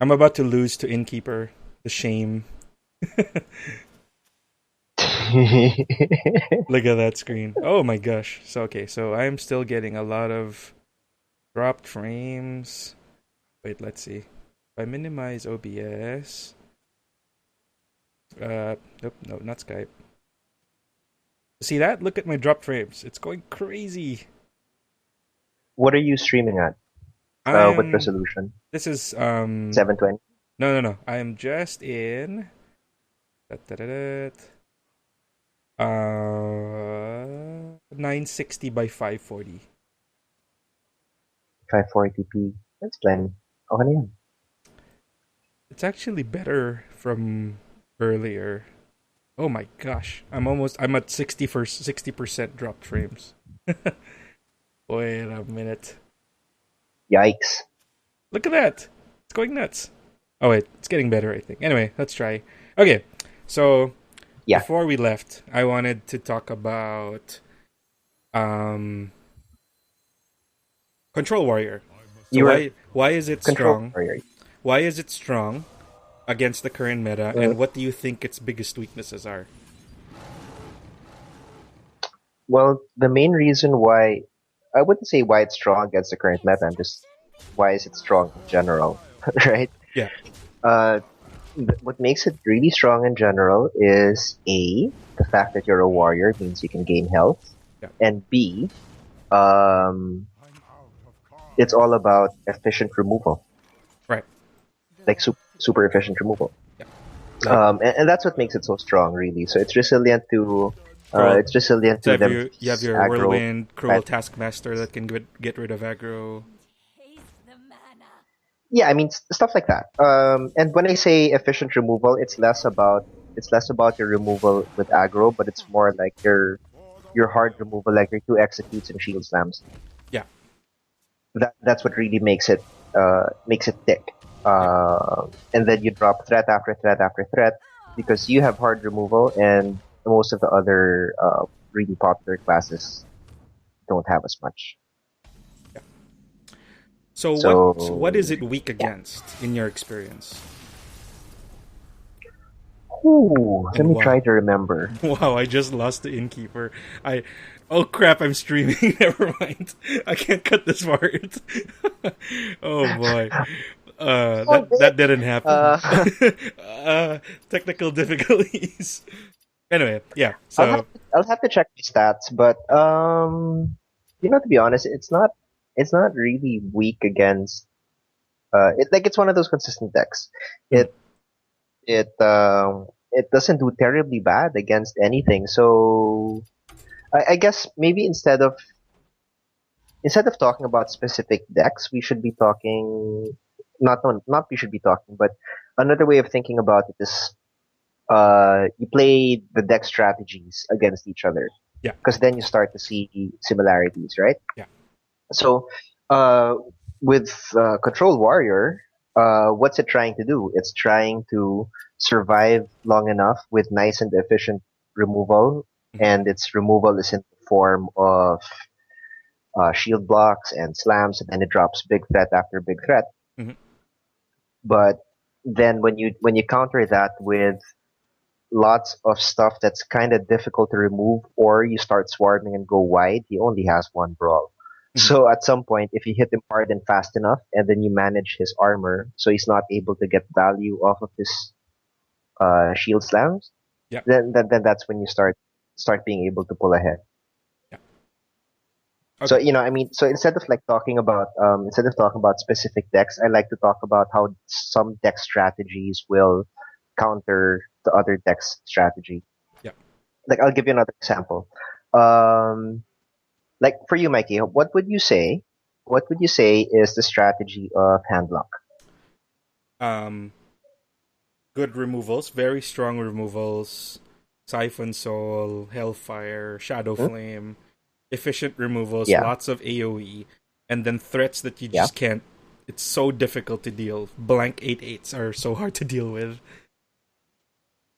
I'm about to lose to Innkeeper. The shame. Look at that screen. Oh my gosh. So I'm still getting a lot of dropped frames. Wait, let's see. If I minimize OBS. Nope, no, not Skype. See that? Look at my drop frames. It's going crazy. What are you streaming at? What I'm. resolution? This is 720? No. I am just in. Uh, 960 by 540. 540p. That's plenty. Okay na yan. It's actually better from earlier. Oh my gosh. I'm at 60% dropped frames. Wait a minute. Yikes. Look at that. It's going nuts. Oh wait, it's getting better I think. Anyway, let's try. Okay. So Yeah. before we left, I wanted to talk about Control Warrior. So You were why is it control strong? warrior. Why is it strong against the current meta, Uh, and what do you think its biggest weaknesses are? well, the main reason why I wouldn't say why it's strong against the current meta, I'm just why is it strong in general, right? Yeah. Uh, what makes it really strong in general is A, the fact that you're a warrior means you can gain health, Yeah. and B, um, it's all about efficient removal, Right. like super efficient removal. Yeah. Like And that's what makes it so strong, really. So it's resilient to cruel. it's resilient So to them you have your aggro. whirlwind, cruel taskmaster that can get rid of aggro. Yeah, I mean stuff like that. And when I say efficient removal, it's less about your removal with aggro, but it's more like your hard removal, like your two executes and shield slams. Yeah. That's what really makes it thick. And then you drop threat after threat after threat because you have hard removal, and most of the other really popular classes don't have as much. So what So is it weak yeah. against in your experience? Ooh, let And me why? try to remember. Wow, I just lost the innkeeper. Oh crap, I'm streaming. Never mind. I can't cut this part. Oh boy. Oh, That didn't happen. uh, Technical difficulties. Anyway, yeah. I'll have So I'll have to check the stats, but to be honest, it's not really weak against it's one of those consistent decks. mm, It it doesn't do terribly bad against anything. So I guess maybe instead of talking about specific decks, we should be talking not we should be talking, but another way of thinking about it is you play the deck strategies against each other yeah, because then you start to see similarities, right? yeah. So uh, with Control Warrior, what's it trying to do? It's trying to survive long enough with nice and efficient removal, Mhm, and its removal is in the form of shield blocks and slams, and then it drops big threat after big threat. mhm, But then when you counter that with lots of stuff that's kind of difficult to remove, or you start swarming and go wide, he only has one brawl. mhm. So at some point, if you hit him hard and fast enough, and then you manage his armor, so he's not able to get value off of his shield slams, Yeah, then that's when you start being able to pull ahead. yeah. So Okay. I mean, so instead of talking about specific decks, I like to talk about how some deck strategies will counter the other deck's strategy. Yeah. Like I'll give you another example. Um, like for you, Mikey, what would you say? What would you say is the strategy of HandLock? Um, good removals, very strong removals. Siphon Soul, Hellfire, Shadow Hmm? Flame, efficient removals, Yeah, lots of AoE, and then threats that you yeah, just can't. It's so difficult to deal. Blank 8/8s are so hard to deal with.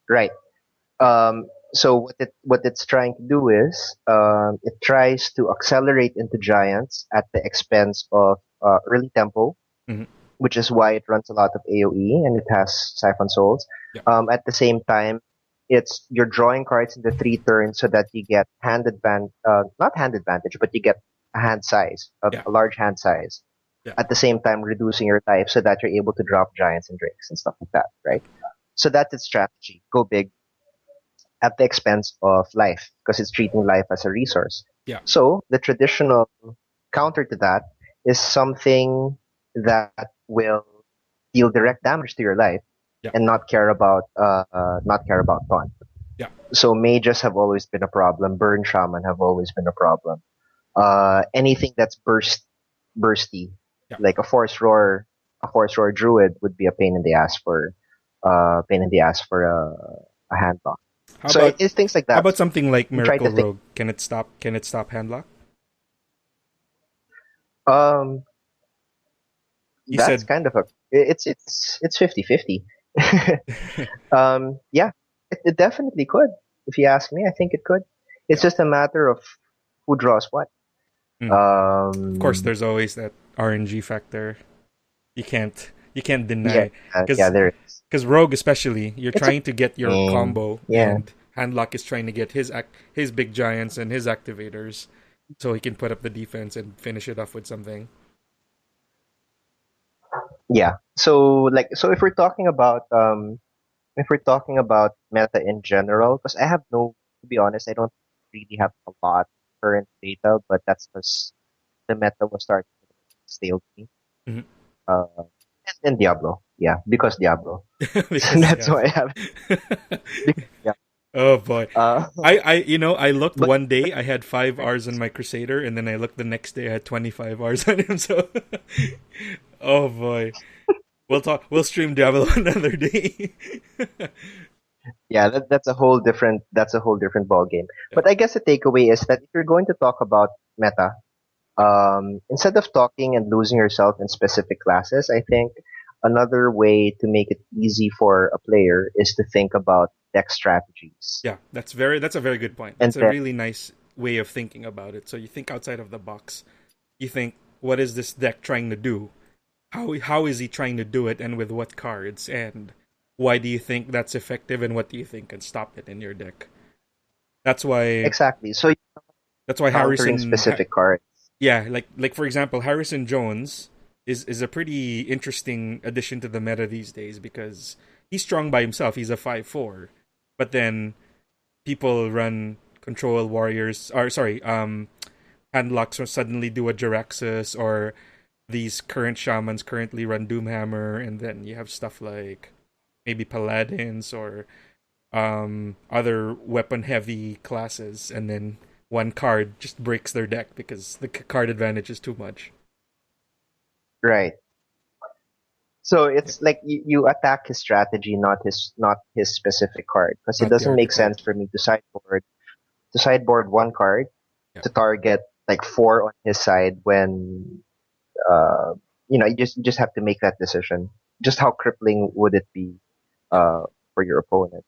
right. Yeah. So what it's trying to do is it tries to accelerate into giants at the expense of early tempo, Mhm. which is why it runs a lot of AoE and it has Siphon Souls. Yeah. At the same time, you're drawing cards in the 3 turns so that you get not hand advantage, but you get a hand size, Yeah. a large hand size. Yeah. At the same time, reducing your life so that you're able to drop giants and drakes and stuff like that, right? So that's its strategy. Go big at the expense of life because it's treating life as a resource. Yeah. So the traditional counter to that is something that will deal direct damage to your life Yeah. and not care about taunt. Yeah. So mages have always been a problem. Burn shaman have always been a problem. Anything that's bursty, Yeah. like a force roar druid would be a pain in the ass for a handlock. How So about it's things like how that. about something like I'm trying Miracle to think. Rogue? Can it stop HandLock? Um, You that's said kind of it's 50-50. Yeah, it definitely could. If you ask me, I think it could. It's yeah. just a matter of who draws what. Of course, there's always that RNG factor. You can't Yeah, deny yeah, there is. because Rogue especially, you're It's a trying to get your game. combo, Yeah, and HandLock is trying to get his big giants and his activators, so he can put up the defense and finish it off with something. yeah. So if we're talking about meta in general, because to be honest, I don't really have a lot of current data, but that's because the meta was starting to stale to me. Mhm. Uh, and Diablo, yeah, because Diablo. So Because that's yeah. why I have. Because, yeah. Oh boy. Uh, I looked but one day I had 5 Rs on my Crusader, and then I looked the next day I had 25 Rs on him. So, oh boy, we'll stream Diablo another day. yeah, that's a whole different ball game. Yeah. But I guess the takeaway is that if you're going to talk about meta, instead of talking and losing yourself in specific classes, I think another way to make it easy for a player is to think about deck strategies. Yeah, that's a very good point. And That's a then, really nice way of thinking about it. So you think outside of the box. You think, what is this deck trying to do? How is he trying to do it, and with what cards? And why do you think that's effective, and what do you think can stop it in your deck? That's why exactly. So you're that's why countering specific cards. yeah, like for example, Harrison Jones is a pretty interesting addition to the meta these days because he's strong by himself. He's a 5/4, but then people run control warriors, or sorry, handlocks, or suddenly do a Jiraxus, or these current shamans currently run Doomhammer, and then you have stuff like maybe paladins or other weapon heavy classes, and then one card just breaks their deck because the card advantage is too much. Right. So Yeah. it's like you attack his strategy, not his specific card, because it Not the doesn't make archetype. sense for me to sideboard one card Yeah. to target like four on his side when uh you just have to make that decision. Just how crippling would it be Yeah. for your opponent?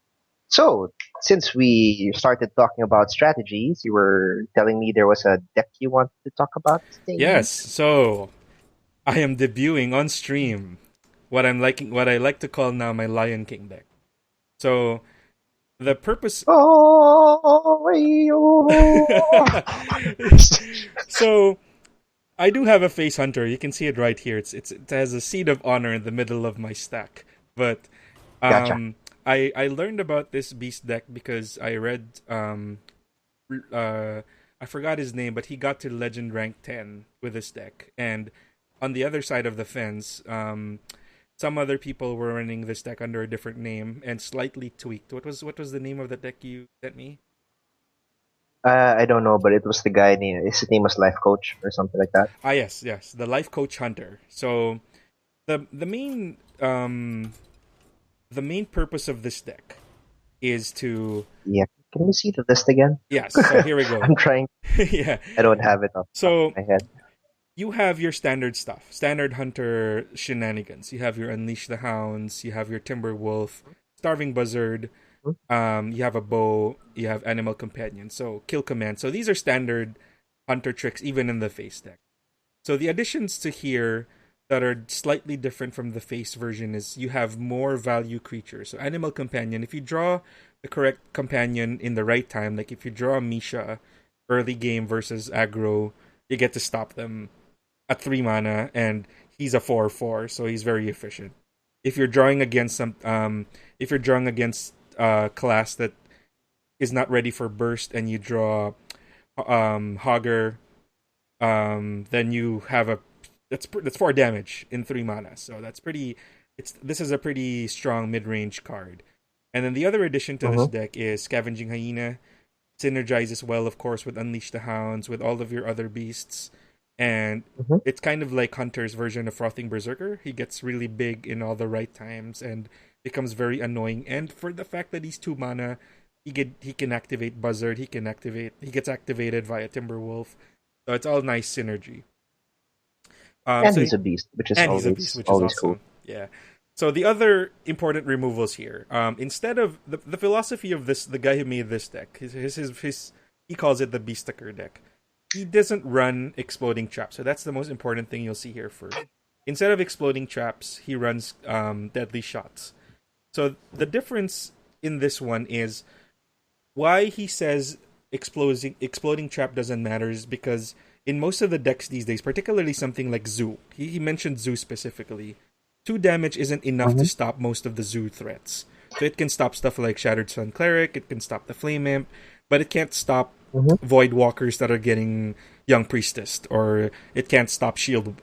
So since we started talking about strategies, you were telling me there was a deck you wanted to talk about today. Yes. So I am debuting on stream what I like to call now my Lion King deck. So the purpose Oh, so I do have a face hunter. You can see it right here. It has a seed of honor in the middle of my stack. But gotcha. I learned about this beast deck because I read uh I forgot his name, but he got to legend rank 10 with this deck. And on the other side of the fence, some other people were running this deck under a different name and slightly tweaked. What was the name of the deck you sent me? I don't know, but it was the guy named his name was Life Coach or something like that. Ah, yes, the Life Coach Hunter. So the main purpose of this deck is to Yeah. Can we see the list again? yes. So here we go. I'm trying. Yeah. I don't have it off the top So of my head. you have your standard stuff, standard hunter shenanigans. You have your Unleash the Hounds. You have your Timber Wolf, Starving Buzzard. Hmm? You have a bow. You have Animal Companion. So kill command. So these are standard hunter tricks, even in the face deck. So the additions to here that are slightly different from the face version is you have more value creatures. So Animal Companion, if you draw the correct companion in the right time, like if you draw Misha early game versus aggro, you get to stop them at 3 mana, and he's a 4/4, so he's very efficient. If you're drawing against if you're drawing against a class that is not ready for burst, and you draw Hogger, then you have that's 4 damage in 3 mana. So that's pretty. This is a pretty strong mid range card. And then the other addition to this deck is Scavenging Hyena. Synergizes well, of course, with Unleash the Hounds, with all of your other beasts. And it's kind of like Hunter's version of Frothing Berserker. He gets really big in all the right times and becomes very annoying. And for the fact that he's 2 mana, he can activate Buzzard. He gets activated via Timberwolf. So it's all nice synergy. And he's a beast, which is always awesome. Cool. Yeah. So the other important removals here, instead of the philosophy of the guy who made this deck, he calls it the Beastaker deck. He doesn't run Exploding Traps, so that's the most important thing you'll see here first. Instead of Exploding Traps, he runs Deadly Shots. So the difference in this one is why he says Exploding Trap doesn't matter is because in most of the decks these days, particularly something like Zoo, he mentioned Zoo specifically, 2 damage isn't enough to stop most of the Zoo threats. So it can stop stuff like Shattered Sun Cleric, it can stop the Flame Imp, but it can't stop Void Walkers that are getting Young Priestess, or it can't stop Shield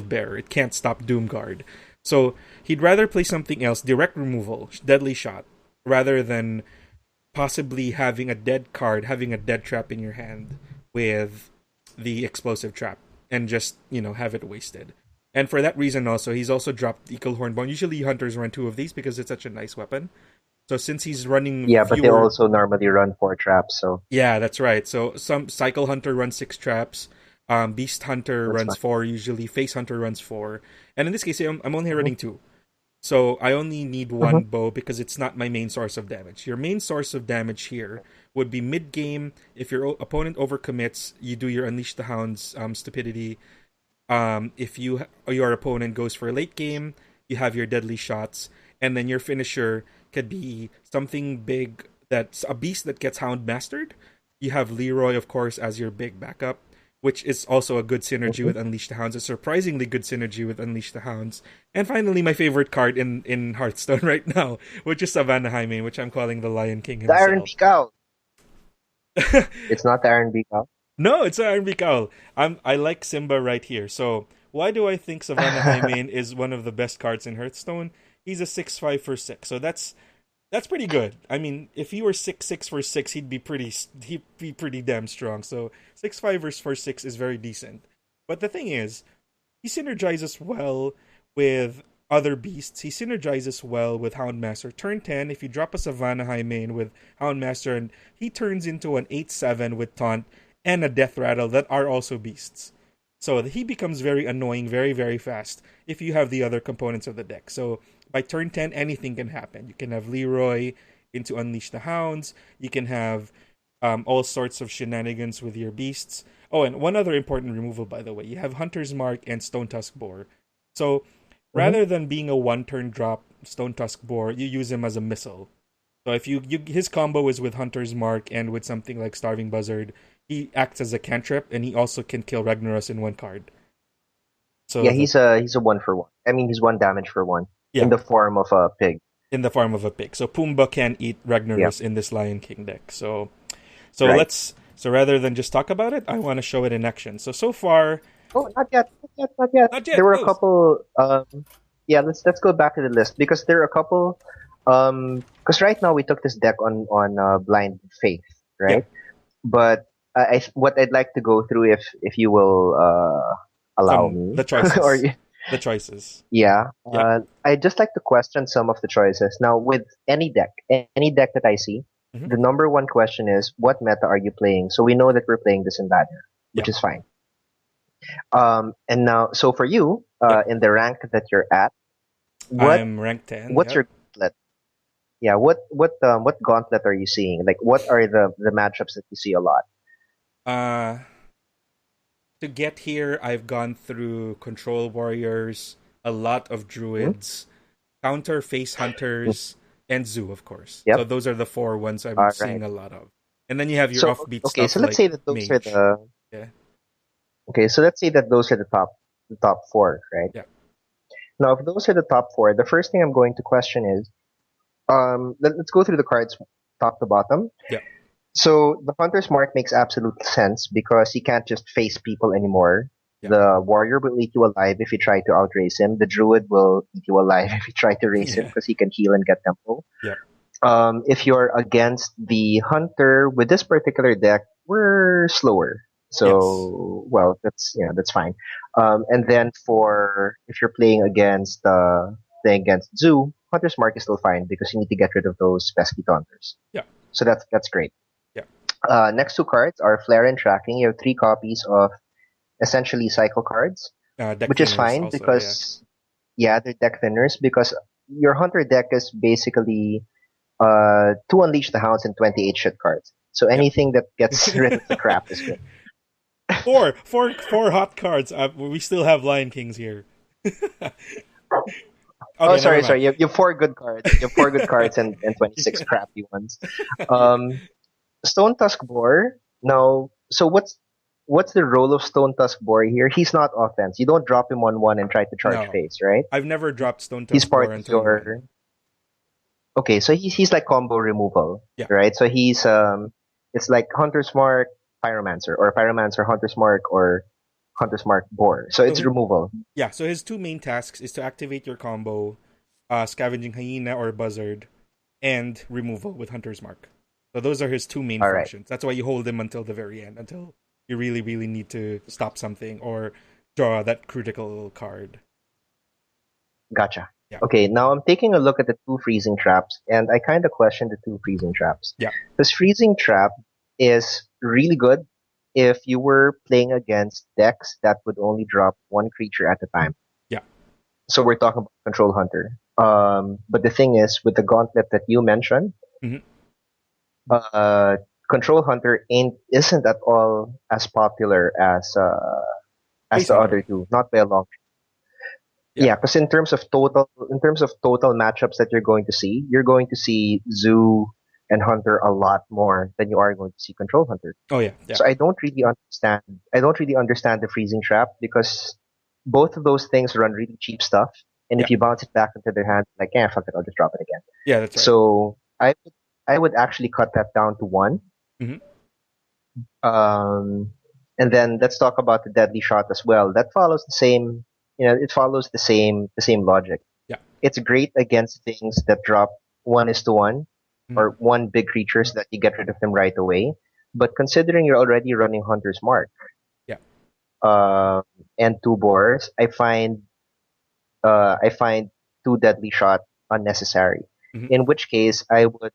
Bearer, it can't stop Doomguard. So he'd rather play something else, direct removal, Deadly Shot, rather than possibly having a dead card, having a dead trap in your hand with the Explosive Trap, and just, have it wasted. And for that reason also, he's also dropped Eagle Hornbone. Usually hunters run 2 of these because it's such a nice weapon. So since he's running but they also normally run 4 traps, so... Yeah, that's right. So some Cycle Hunter runs 6 traps, Beast Hunter runs 4 usually, Face Hunter runs 4. And in this case, I'm only running 2. So I only need 1 bow because it's not my main source of damage. Your main source of damage here would be mid-game. If your opponent overcommits, you do your Unleash the Hounds stupidity. If your opponent goes for a late game, you have your Deadly Shots. And then your finisher could be something big that's a beast that gets Hound Mastered. You have Leroy, of course, as your big backup, which is also a good synergy with Unleash the Hounds. A surprisingly good synergy with Unleash the Hounds. And finally, my favorite card in Hearthstone right now, which is Savannah Jaime, which I'm calling the Lion King himself. The Iron Beak Owl. It's not the Iron Beak Owl. No, it's the Iron Beak Owl. I like Simba right here. So why do I think Savannah Jaime is one of the best cards in Hearthstone? He's a 6/5 for 6, so that's pretty good. I mean, if he were 6/6 for 6, he'd be pretty damn strong. So 6/5 for 6 is very decent. But the thing is, he synergizes well with other beasts. He synergizes well with Houndmaster. Turn 10, if you drop a Savannah Jaime with Houndmaster, and he turns into an 8/7 with Taunt and a Death Rattle that are also beasts. So he becomes very annoying very, very fast if you have the other components of the deck. So by turn 10, anything can happen. You can have Leroy into Unleash the Hounds. You can have all sorts of shenanigans with your beasts. Oh, and one other important removal, by the way. You have Hunter's Mark and Stone Tusk Boar. So rather than being a 1-turn drop Stone Tusk Boar, you use him as a missile. So if his combo is with Hunter's Mark and with something like Starving Buzzard, he acts as a cantrip, and he also can kill Ragnaros in 1 card. So yeah, he's a 1-for-1. I mean, he's 1 damage for 1. Yeah. In the form of a pig. In the form of a pig. So Pumbaa can eat Ragnaros in this Lion King deck. So right. So rather than just talk about it, I want to show it in action. So far... Oh, not yet. There were a couple... let's go back to the list, because there are a couple... Because right now we took this deck on blind faith, right? Yeah. But what I'd like to go through, if you will allow me... The choices. The choices. Yeah. I'd just like to question some of the choices. Now, with any deck that I see, the number one question is, what meta are you playing? So we know that we're playing this in ladder, which is fine. And now, so for you, in the rank that you're at, I'm rank 10. What's your gauntlet? Yeah, what gauntlet are you seeing? Like, what are the matchups that you see a lot? to get here, I've gone through Control Warriors, a lot of Druids, Counter Face Hunters, and Zoo, of course. Yep. So those are the 4 ones I'm All seeing right. a lot of. And then you have your So offbeat okay, stuff so let's like say that those are Mage. the Yeah. okay. So let's say that those are the top 4, right? Yeah. Now, if those are the top 4, the first thing I'm going to question is, let's go through the cards top to bottom. Yeah. So the Hunter's Mark makes absolute sense because he can't just face people anymore. Yeah. The Warrior will eat you alive if you try to outrace him. The Druid will eat you alive if you try to race him Yeah. because he can heal and get tempo. Yeah. If you're against the Hunter with this particular deck, we're slower. So, well, that's fine. And then for if you're playing against Zoo, Hunter's Mark is still fine because you need to get rid of those pesky taunters. Yeah. So that's great. Yeah. Next 2 cards are Flare and Tracking. You have 3 copies of essentially cycle cards, Deck which is thinners fine also, because they're deck thinners because your Hunter deck is basically 2 Unleash the Hounds and 28 shit cards. So anything that gets rid of the crap is good. Four hot cards. We still have Lion Kings here. Okay, sorry. You have 4 good cards. You have 4 good cards and 26 crappy ones. Stone Tusk Boar. Now, so what's the role of Stone Tusk Boar here? He's not offense. You don't drop him on 1 and try to charge No. face, right? I've never dropped Stone He's Tusk part Boar of until your. now. Okay, so he's like combo removal, Yeah. right? So he's it's like Hunter's Mark Pyromancer or Pyromancer Hunter's Mark or Hunter's Mark Boar. So it's removal. Yeah, so his 2 main tasks is to activate your combo, Scavenging Hyena or Buzzard, and removal with Hunter's Mark. So those are his 2 main functions. That's why you hold him until the very end, until you really, really need to stop something or draw that critical card. Gotcha. Yeah. Okay, now I'm taking a look at the 2 freezing traps, and I kind of question the 2 freezing traps. Yeah. This freezing trap is really good if you were playing against decks that would only drop 1 creature at a time. Yeah. So we're talking about Control Hunter. But the thing is, with the gauntlet that you mentioned, Control Hunter isn't at all as popular as the other 2, not by a long. Yeah, because in terms of total matchups that you're going to see Zoo and Hunter a lot more than you are going to see Control Hunter. Oh yeah. So I don't really understand the freezing trap because both of those things run really cheap stuff, and if you bounce it back into their hand, like fuck it, I'll just drop it again. Yeah, that's right. So I would actually cut that down to 1. And then let's talk about the deadly shot as well. That follows the same. It follows the same logic. Yeah. It's great against things that drop 1:1 or 1 big creature so that you get rid of them right away. But considering you're already running Hunter's Mark, and 2 boars, I find 2 deadly shot unnecessary. In which case, I would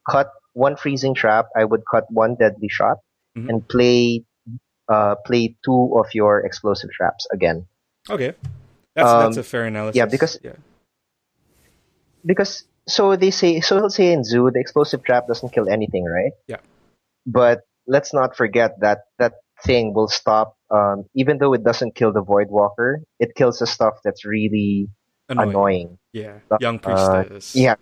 cut 1 freezing trap. I would cut 1 deadly shot and play 2 of your explosive traps again. Okay, that's a fair analysis. Yeah, because so they'll say in Zoo the explosive trap doesn't kill anything, right? Yeah. But let's not forget that thing will stop. Even though it doesn't kill the Void Walker, it kills the stuff that's really annoying. Yeah, Young Priestess. Yeah,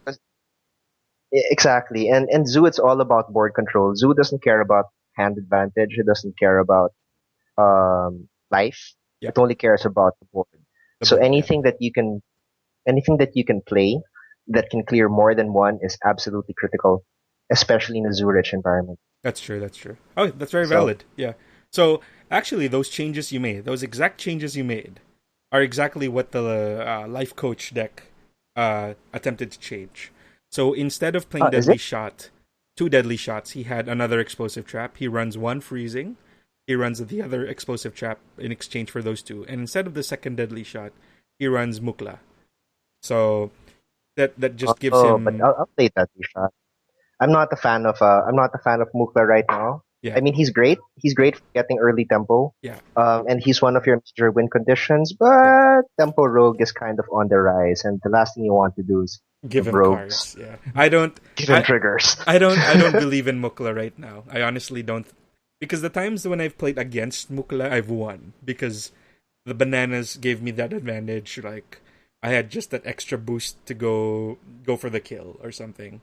exactly. And Zoo, it's all about board control. Zoo doesn't care about hand advantage. It doesn't care about life. Yeah. It only cares about the board. Anything that you can play that can clear more than 1 is absolutely critical, especially in a Zoo-rich environment. That's true. Oh, that's very valid. Yeah. So actually, those exact changes you made, are exactly what the Life Coach deck attempted to change. So instead of playing Deadly Shot, 2 Deadly Shots, he had another Explosive Trap. He runs 1 Freezing. He runs the other Explosive Trap in exchange for those 2. And instead of the second Deadly Shot, he runs Mukla. So that just gives him. But I'll play Deadly Shot. I'm not a fan of Mukla right now. Yeah. I mean, he's great. He's great for getting early tempo. Yeah. And he's one of your major win conditions. But tempo rogue is kind of on the rise, and the last thing you want to do is give him rogues. cards. Yeah. I don't give him triggers. I don't believe in Mukla right now. I honestly don't. Because the times when I've played against Mukla, I've won. Because the bananas gave me that advantage. Like, I had just that extra boost to go for the kill or something.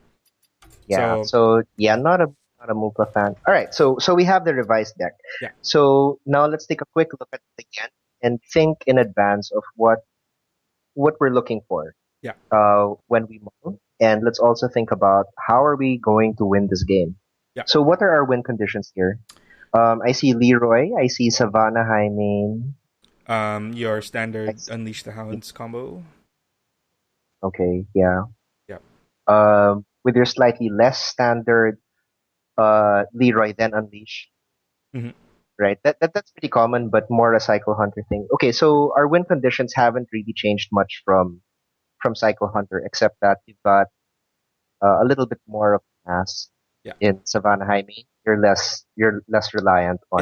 Yeah. So, So yeah, not a Mukla fan. All right. So we have the revised deck. yeah. So now let's take a quick look at it again and think in advance of what we're looking for. Yeah. When we mull, and let's also think about how are we going to win this game. Yeah. So what are our win conditions here? I see Leroy. I see Savannah Hymen. Your I standard see, Unleash the Hounds combo. okay, yeah. Yeah. With your slightly less standard Leroy then Unleash, Mm-hmm. right? That's pretty common, but more a Cycle Hunter thing. Okay, so our win conditions haven't really changed much from Cycle Hunter, except that you've got a little bit more of mass Yeah. in Savannah Hymen. You're less reliant on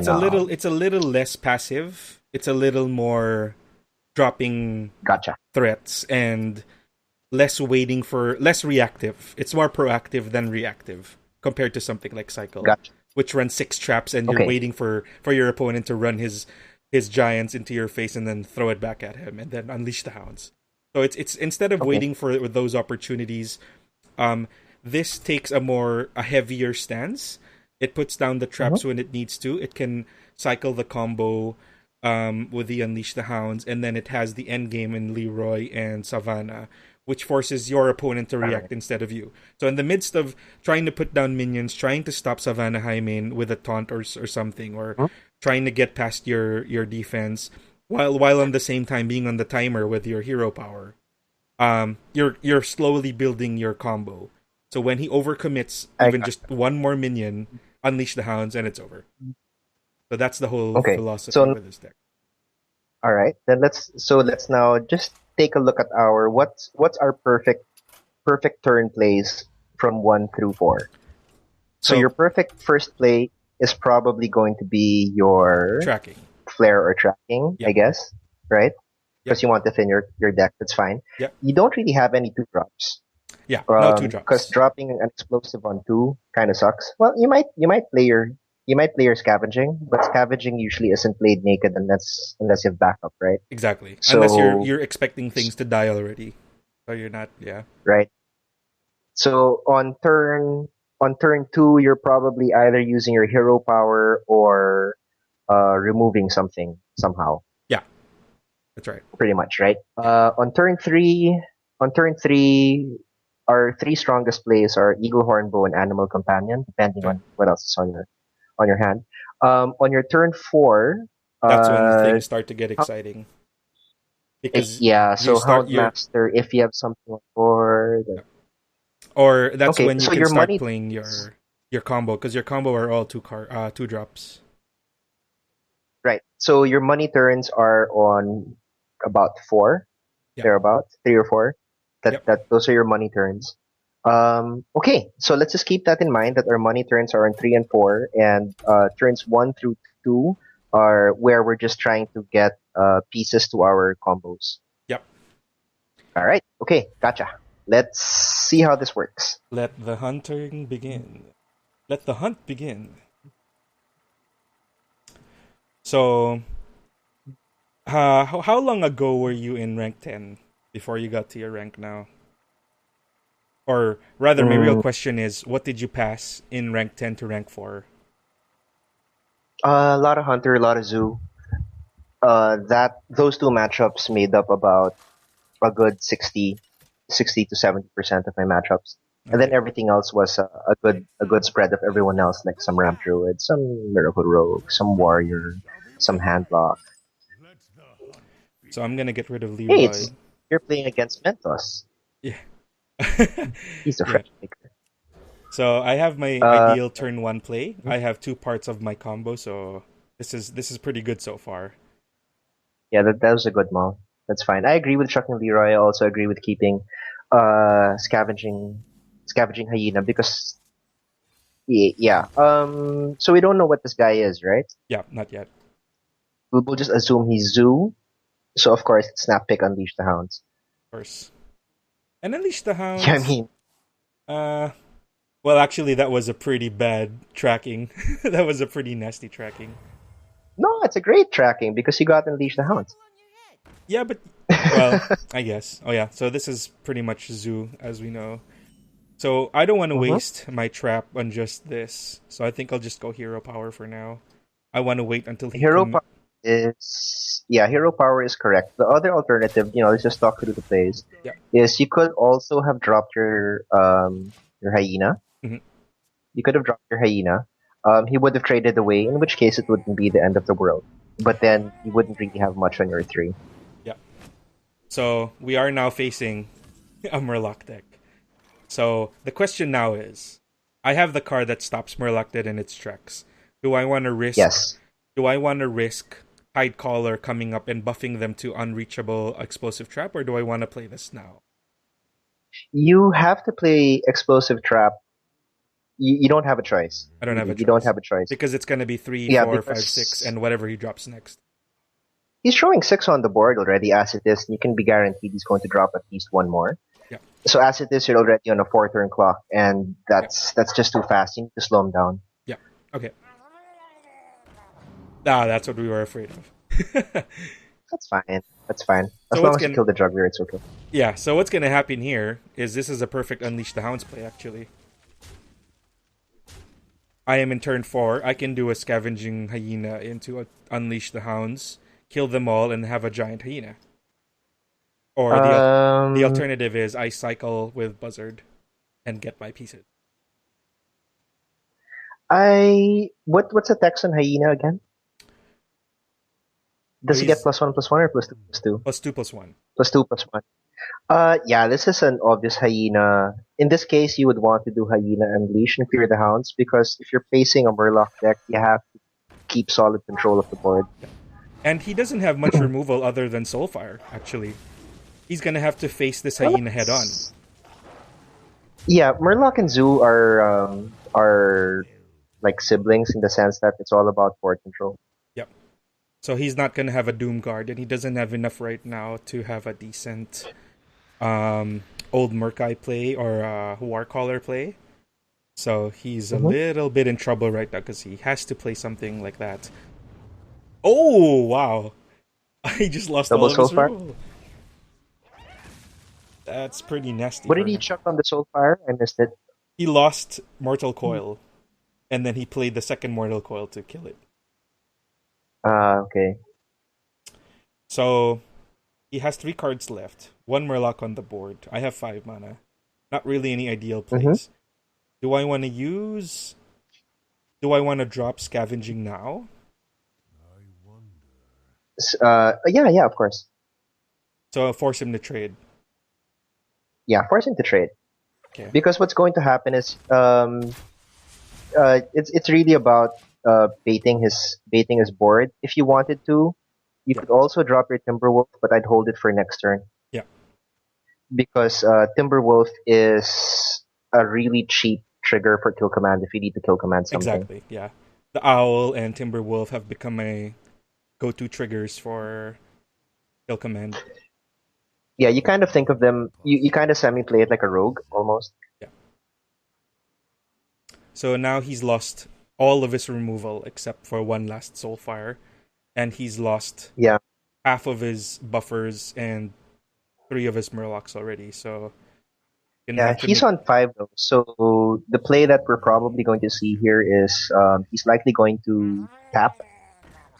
It's a little less passive. It's a little more dropping gotcha. threats and less reactive. It's more proactive than reactive compared to something like Cycle, Gotcha. which runs 6 traps and you're Okay. waiting for your opponent to run his giants into your face and then throw it back at him and then unleash the hounds. So it's instead of Okay. waiting for those opportunities, this takes a heavier stance. It puts down the traps when it needs to. It can cycle the combo with the Unleash the Hounds, and then it has the end game in Leroy and Savannah, which forces your opponent to react instead of you. So in the midst of trying to put down minions, trying to stop Savannah Hymen with a taunt or something, or trying to get past your defense, while on the same time being on the timer with your hero power, you're slowly building your combo. So when he overcommits even just one more minion, Unleash the Hounds, and it's over. So that's the whole Okay. philosophy So with this deck. all right, then let's now just take a look at what's our perfect turn plays from 1 through 4. So So your perfect first play is probably going to be your tracking. flare or tracking, Yep. I guess, right? Yep. Because you want to thin your deck. That's fine. Yep. You don't really have any 2 drops. Yeah, no 2 Because drops. dropping an explosive on 2 kind of sucks. Well, you might play your scavenging, but scavenging usually isn't played naked unless you have backup, right? Exactly. So Unless you're expecting things to die already. So you're not, yeah. right. So on turn 2, you're probably either using your hero power or removing something somehow. Yeah, that's right. Pretty much, right? On turn 3, our 3 strongest plays are Eagle Hornbow and Animal Companion, depending Okay. on what else is on your hand. On your turn 4, That's when things start to get exciting. Because yeah. So start your Houndmaster, if you have something on board, or that's okay. when you So can your start money, playing your combo, because your combo are all 2 drops. right? So your money turns are on about 4, Yeah. thereabout 3 or 4. Yep. Those are your money turns. Okay, so let's just keep that in mind that our money turns are on 3 and 4, and turns 1 through 2 are where we're just trying to get pieces to our combos. Yep. All right. Okay, gotcha. Let's see how this works. Let the hunting begin. Let the hunt begin. So, how long ago were you in rank 10 before you got to your rank now? Or rather, my real question is, what did you pass in rank 10 to rank 4? A lot of Hunter, a lot of Zoo. Those 2 matchups made up about a good 60 to 70% of my matchups. And then Okay. everything else was a good spread of everyone else, like some Ramp Druid, some Miracle Rogue, some Warrior, some HandLock. So I'm gonna get rid of Hey, Leroy. you're playing against Mentos. Yeah. He's the Yeah. fresh maker. So I have my ideal turn 1 play. I have 2 parts of my combo, so this is pretty good so far. Yeah, that was a good move. That's fine. I agree with Chuck and Leroy. I also agree with keeping scavenging hyena because yeah. So we don't know what this guy is, right? Yeah, not yet. We'll just assume he's Zoo. So of course, snap pick Unleash the Hounds. Of course. And Unleash the Hounds. Yeah, I mean, Uh, Well, actually, that was a pretty bad tracking. That was a pretty nasty tracking. No, it's a great tracking because you got Unleash the Hounds. Yeah, but well, I guess. Oh yeah, so this is pretty much Zoo as we know. So I don't want to waste my trap on just this. So I think I'll just go hero power for now. I want to wait until he Hero power hero power is correct. The other alternative, let's just talk through the plays. Yeah. Is you could also have dropped your hyena. Mhm. You could have dropped your hyena. He would have traded away, in which case it wouldn't be the end of the world. But then you wouldn't really have much on your 3. Yeah. So we are now facing a MurLock deck. So the question now is, I have the card that stops MurLock dead in its tracks. Do I want to risk? Yes. Do I want to risk Tidecaller coming up and buffing them to unreachable explosive trap, or do I want to play this now? You have to play explosive trap. You don't have a choice. I don't have a choice. You don't have a choice. Because it's going to be 3, Yeah, 4, because 5, 6, and whatever he drops next. He's showing 6 on the board already as it is. You can be guaranteed he's going to drop at least one more. Yeah. So as it is, you're already on a 4-turn clock, and that's just too fast. You need to slow him down. Yeah. Okay. That's what we were afraid of. That's fine. That's fine. As So long what's as you kill the juggler, it's okay. Yeah, so what's going to happen here is this is a perfect Unleash the Hounds play, actually. I am in turn 4. I can do a Scavenging Hyena into Unleash the Hounds, kill them all, and have a giant hyena. Or the alternative is I cycle with Buzzard and get my pieces. What's a Texan hyena again? Does he get +1/+1 or +2/+2? +2/+1. +2/+1. Yeah, this is an obvious hyena. In this case, you would want to do hyena Unleash and clear the hounds because if you're facing a MurLock deck, you have to keep solid control of the board. And he doesn't have much removal other than Soulfire, actually. He's gonna have to face this hyena head on. Yeah, MurLock and Zoo are like siblings in the sense that it's all about board control. Yep. So he's not gonna have a Doom Guard, and he doesn't have enough right now to have a decent old Murkai play or Warcaller play. So he's a little bit in trouble right now because he has to play something like that. Oh wow! I just lost Double all of his Soulfire? removal. That's pretty nasty. What did he chuck on the Soulfire? I missed it. He lost Mortal Coil, and then he played the second Mortal Coil to kill it. Okay. So he has 3 cards left. 1 MurLock on the board. I have 5 mana. Not really any ideal plays. Do I want to use? Do I want to drop Scavenging now? Yeah, of course. So I'll force him to trade. Yeah, force him to trade. Okay. Because what's going to happen is it's really about baiting his board. If you wanted to, you could also drop your Timberwolf, but I'd hold it for next turn. Yeah. Because Timberwolf is a really cheap trigger for kill command if you need to kill command something. Exactly. Yeah. The Owl and Timberwolf have become my go-to triggers for kill command. Yeah, you kind of think of them. You kind of semi-play it like a rogue almost. Yeah. So now he's lost all of his removal except for 1 last Soulfire, and he's lost half of his buffers and 3 of his Murlocs already. So he's on 5 though. So the play that we're probably going to see here is he's likely going to tap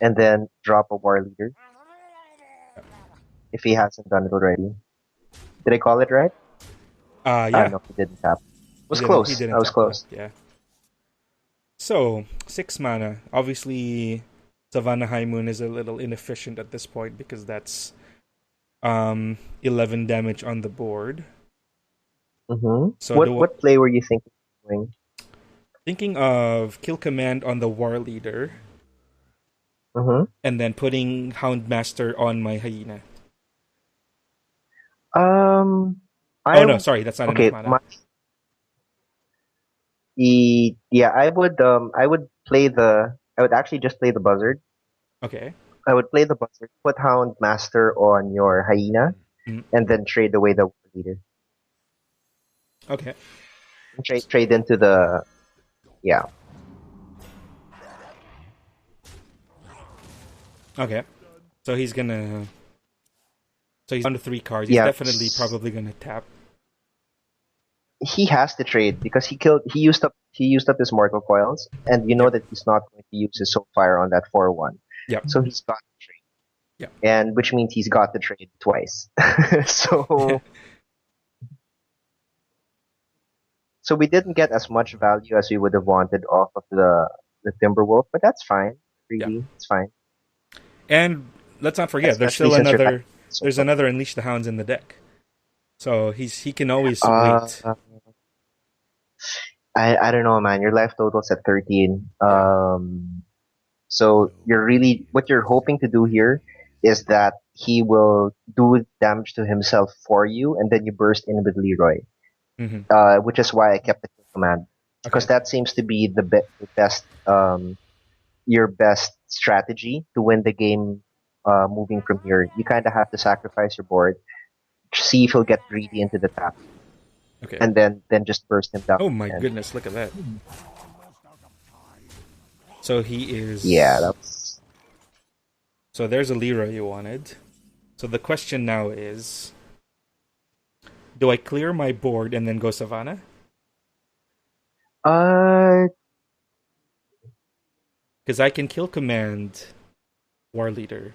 and then drop a War Leader if he hasn't done it already. Did I call it right? Yeah. No, he didn't tap. It was close. I was close. Yeah. So 6 mana. Obviously, Savannah High Moon is a little inefficient at this point because that's 11 damage on the board. So what play were you thinking of doing? Thinking of kill command on the War Leader, and then putting Houndmaster on my hyena. No, sorry, that's not enough mana. I would actually just play the Buzzard. Okay. I would play the Buzzard, put Houndmaster on your hyena, and then trade away the War Leader. Okay. Trade into the yeah. Okay. So he's gonna. So he's down to 3 cards. He's Yeah, definitely probably gonna tap. he has to trade because he used up his mortal coils, and you know Yep. that he's not going to use his soul fire on that 4/1. Yep. So he's got to trade. Yep. And which means he's got to trade twice. so so we didn't get as much value as we would have wanted off of the Timberwolf, but that's fine. Yep. Really, it's fine. And let's not forget, there's Especially still since another. so There's far. another Unleash the Hounds in the deck, so he can always Uh, wait. I don't know, man. Your life total's at 13. Yeah. So what you're hoping to do here is that he will do damage to himself for you, and then you burst in with Leroy. Mm-hmm. Which is why I kept the kill command, because Okay. that seems to be the best, your best strategy to win the game. Moving from here, you kind of have to sacrifice your board, see if he'll get greedy into the tap, Okay. and then just burst him down. Oh my And goodness! Look at that. So he is. yeah, that's So there's a Leroy you wanted. So the question now is, do I clear my board and then go Savannah? uh Because I can kill command War Leader,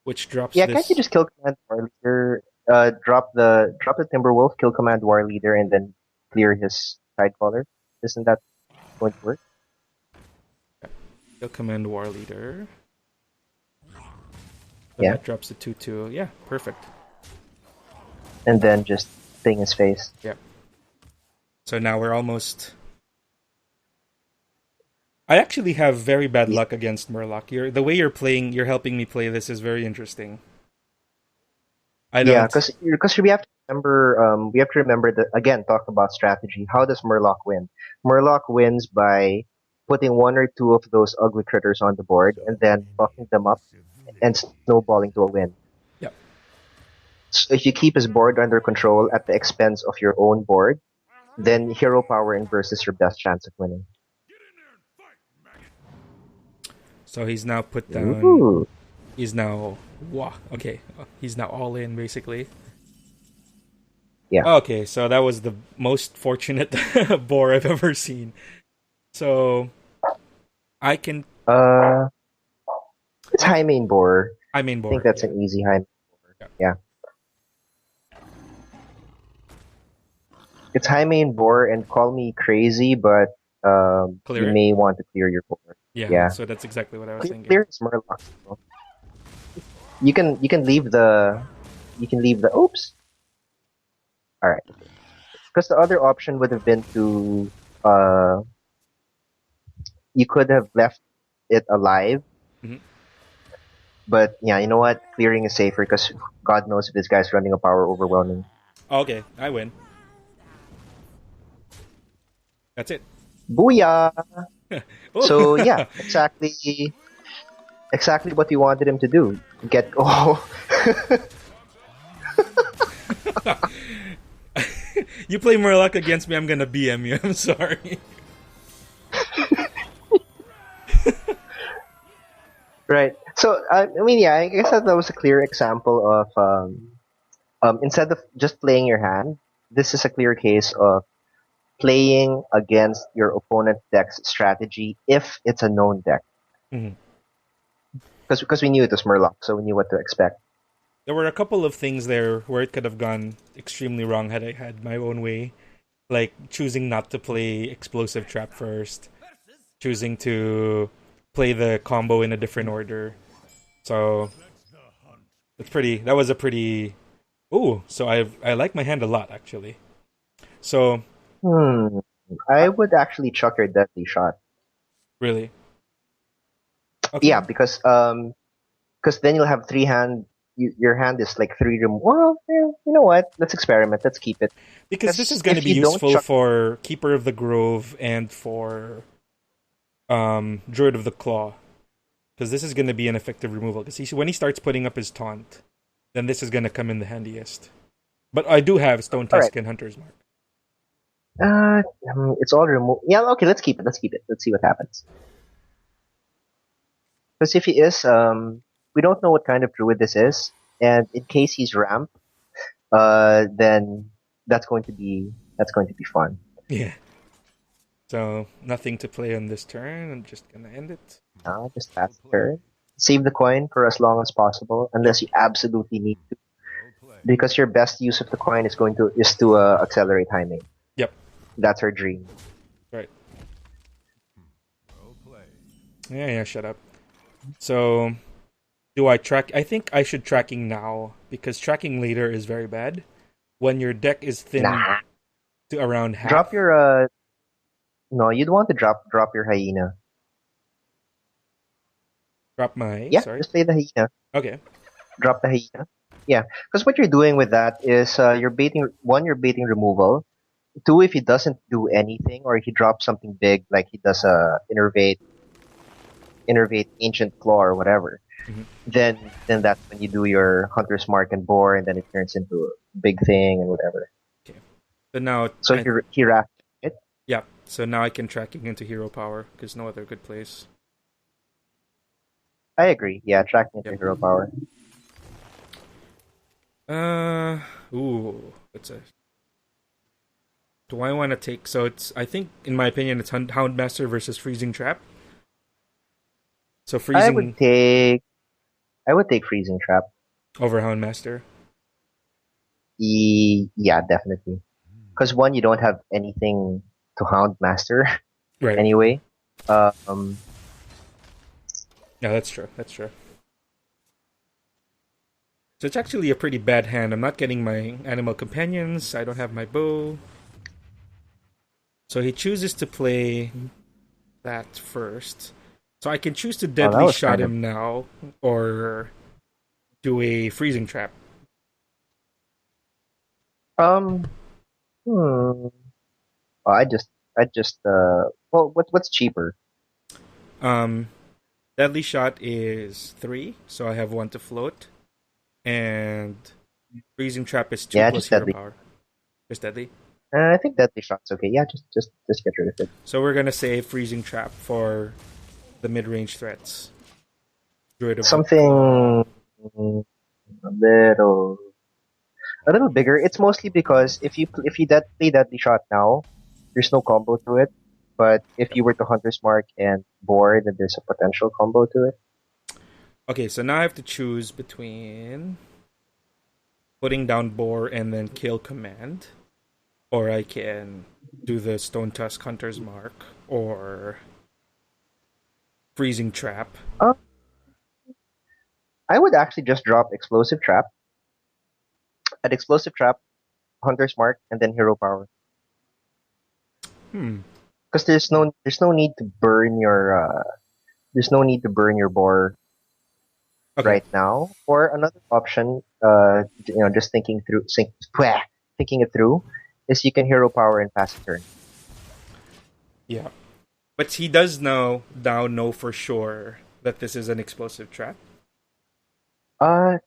which drops yeah. Can't you this. just kill command war leader? Drop the Timberwolf, kill command war leader, and then clear his sidecaller. Isn't that going to work? Kill command War Leader. Then Yeah, that drops the 2/2. Yeah, perfect. and then just thing his face. Yeah. So now we're almost. I actually have very bad Yeah, luck against MurLock. The way you're helping me play this is very interesting. I yeah, don't. because we have to remember that again. Talk about strategy. How does MurLock win? MurLock wins by putting one or two of those ugly critters on the board and then fucking them up and snowballing to a win. Yep. So if you keep his board under control at the expense of your own board, then hero power inverse is your best chance of winning. So he's now put down. Ooh. He's now. Wow. Okay. He's now all in basically. Yeah. Okay, so that was the most fortunate boar I've ever seen. So I can. Uh, it's high main boar. I mean I think boar. that's Yeah. an easy high main boar. Yeah. It's high main boar, and call me crazy, but Clear you it. may want to clear your board. Yeah. Yeah. So that's exactly what I was thinking. Clear is MurLock. You can leave the oops. All right. Because the other option would have been to you could have left it alive. Mhm. But yeah, you know what? Clearing is safer because God knows if this guy's running a power overwhelming. Okay, I win. That's it. Booyah! Oh. So yeah, exactly what we wanted him to do. Get You play MurLock against me, I'm gonna BM you. I'm sorry. right. So I mean, yeah, I guess that was a clear example of instead of just playing your hand, this is a clear case of playing against your opponent deck's strategy if it's a known deck. Mhm. Because we knew it was MurLock, so we knew what to expect. There were a couple of things there where it could have gone extremely wrong had I had my own way. Like choosing not to play Explosive Trap first, choosing to play the combo in a different order. So that was a pretty. Ooh, so I like my hand a lot actually. So I would actually chuck your deadly shot. really, okay. Yeah, because then you'll have three hand. Your hand is like three room. Well, yeah, you know what? Let's experiment. Let's keep it. Because this is Because going to if be you don't useful chuck, for Keeper of the Grove and for Druid of the Claw. Because this is going to be an effective removal. Because when he starts putting up his taunt, then this is going to come in the handiest. But I do have Stone all right. Tusk and Hunter's Mark. It's all removed. Yeah, okay, let's keep it. Let's keep it. Let's see what happens. Because if he is, we don't know what kind of druid this is, and in case he's ramp, then that's going to be fun. Yeah. So nothing to play on this turn. I'm just gonna end it. Just pass the turn. Save the coin for as long as possible, unless you absolutely need to, because your best use of the coin is to accelerate timing. Yep. That's our dream. Right. Yeah, shut up. So, do I track? I think I should tracking now, because tracking later is very bad. When your deck is thin Nah. to around half. Drop your no, you'd want to drop your hyena. Drop my. Yeah, Sorry. just play the hyena. Okay. Drop the hyena. Yeah, because what you're doing with that is you're baiting removal. Two, if he doesn't do anything or he drops something big like he does a innervate ancient claw or whatever, Mhm. then that's when you do your hunter's mark and bore, and then it turns into a big thing and whatever. So now. So he wrapped it. Yeah. So now I can tracking into hero power because no other good place. I agree. Yeah, tracking into Yep. hero power. Ooh. It's a. Do I want to take? So it's. I think, in my opinion, it's Houndmaster versus Freezing Trap. So I freezing would take freezing trap. over Houndmaster. Yeah, definitely. Because one, you don't have anything to hound master Right. anyway. Yeah, that's true. That's true. So it's actually a pretty bad hand. I'm not getting my animal companions. I don't have my bow. So he chooses to play that first. So I can choose to that deadly was shot kind of him now or do a freezing trap. um. Hmm. Oh, well, what's cheaper? Um, deadly shot is 3, so I have 1 to float. And freezing trap is 2 Yeah, plus just hero deadly. power. Just deadly. I think deadly shot's okay. Yeah, just get rid of it. So we're gonna save freezing trap for the mid-range threats. Druid of the Claw. Something a little bigger. It's mostly because if you play deadly shot now, there's no combo to it. But if you were to hunter's mark and board, then there's a potential combo to it. Okay, so now I have to choose between putting down Boar and then kill command, or I can do the Stone Tusk Hunter's Mark, or Freezing Trap. Uh, I would actually just drop explosive trap, at explosive trap, hunter's mark, and then hero power. Hmm. Because there's no need to burn your boar Okay. right now. Or another option, just thinking it through, is you can hero power and pass a turn. Yeah. But he does now know for sure that this is an explosive trap.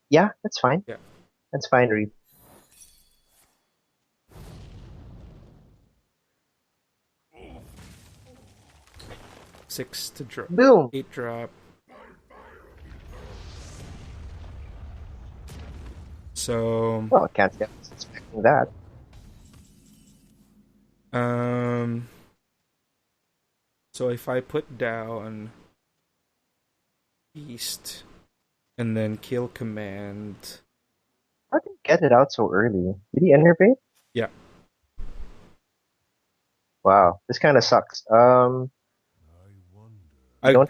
Yeah, that's fine. Yeah. That's fine, Reed. 6 to drop. Boom. 8 drop. So Well, can't say I was expecting that. um so if I put down East and then kill command. How did he get it out so early? Did he innervate? Yeah. Wow, this kind of sucks. We I don't.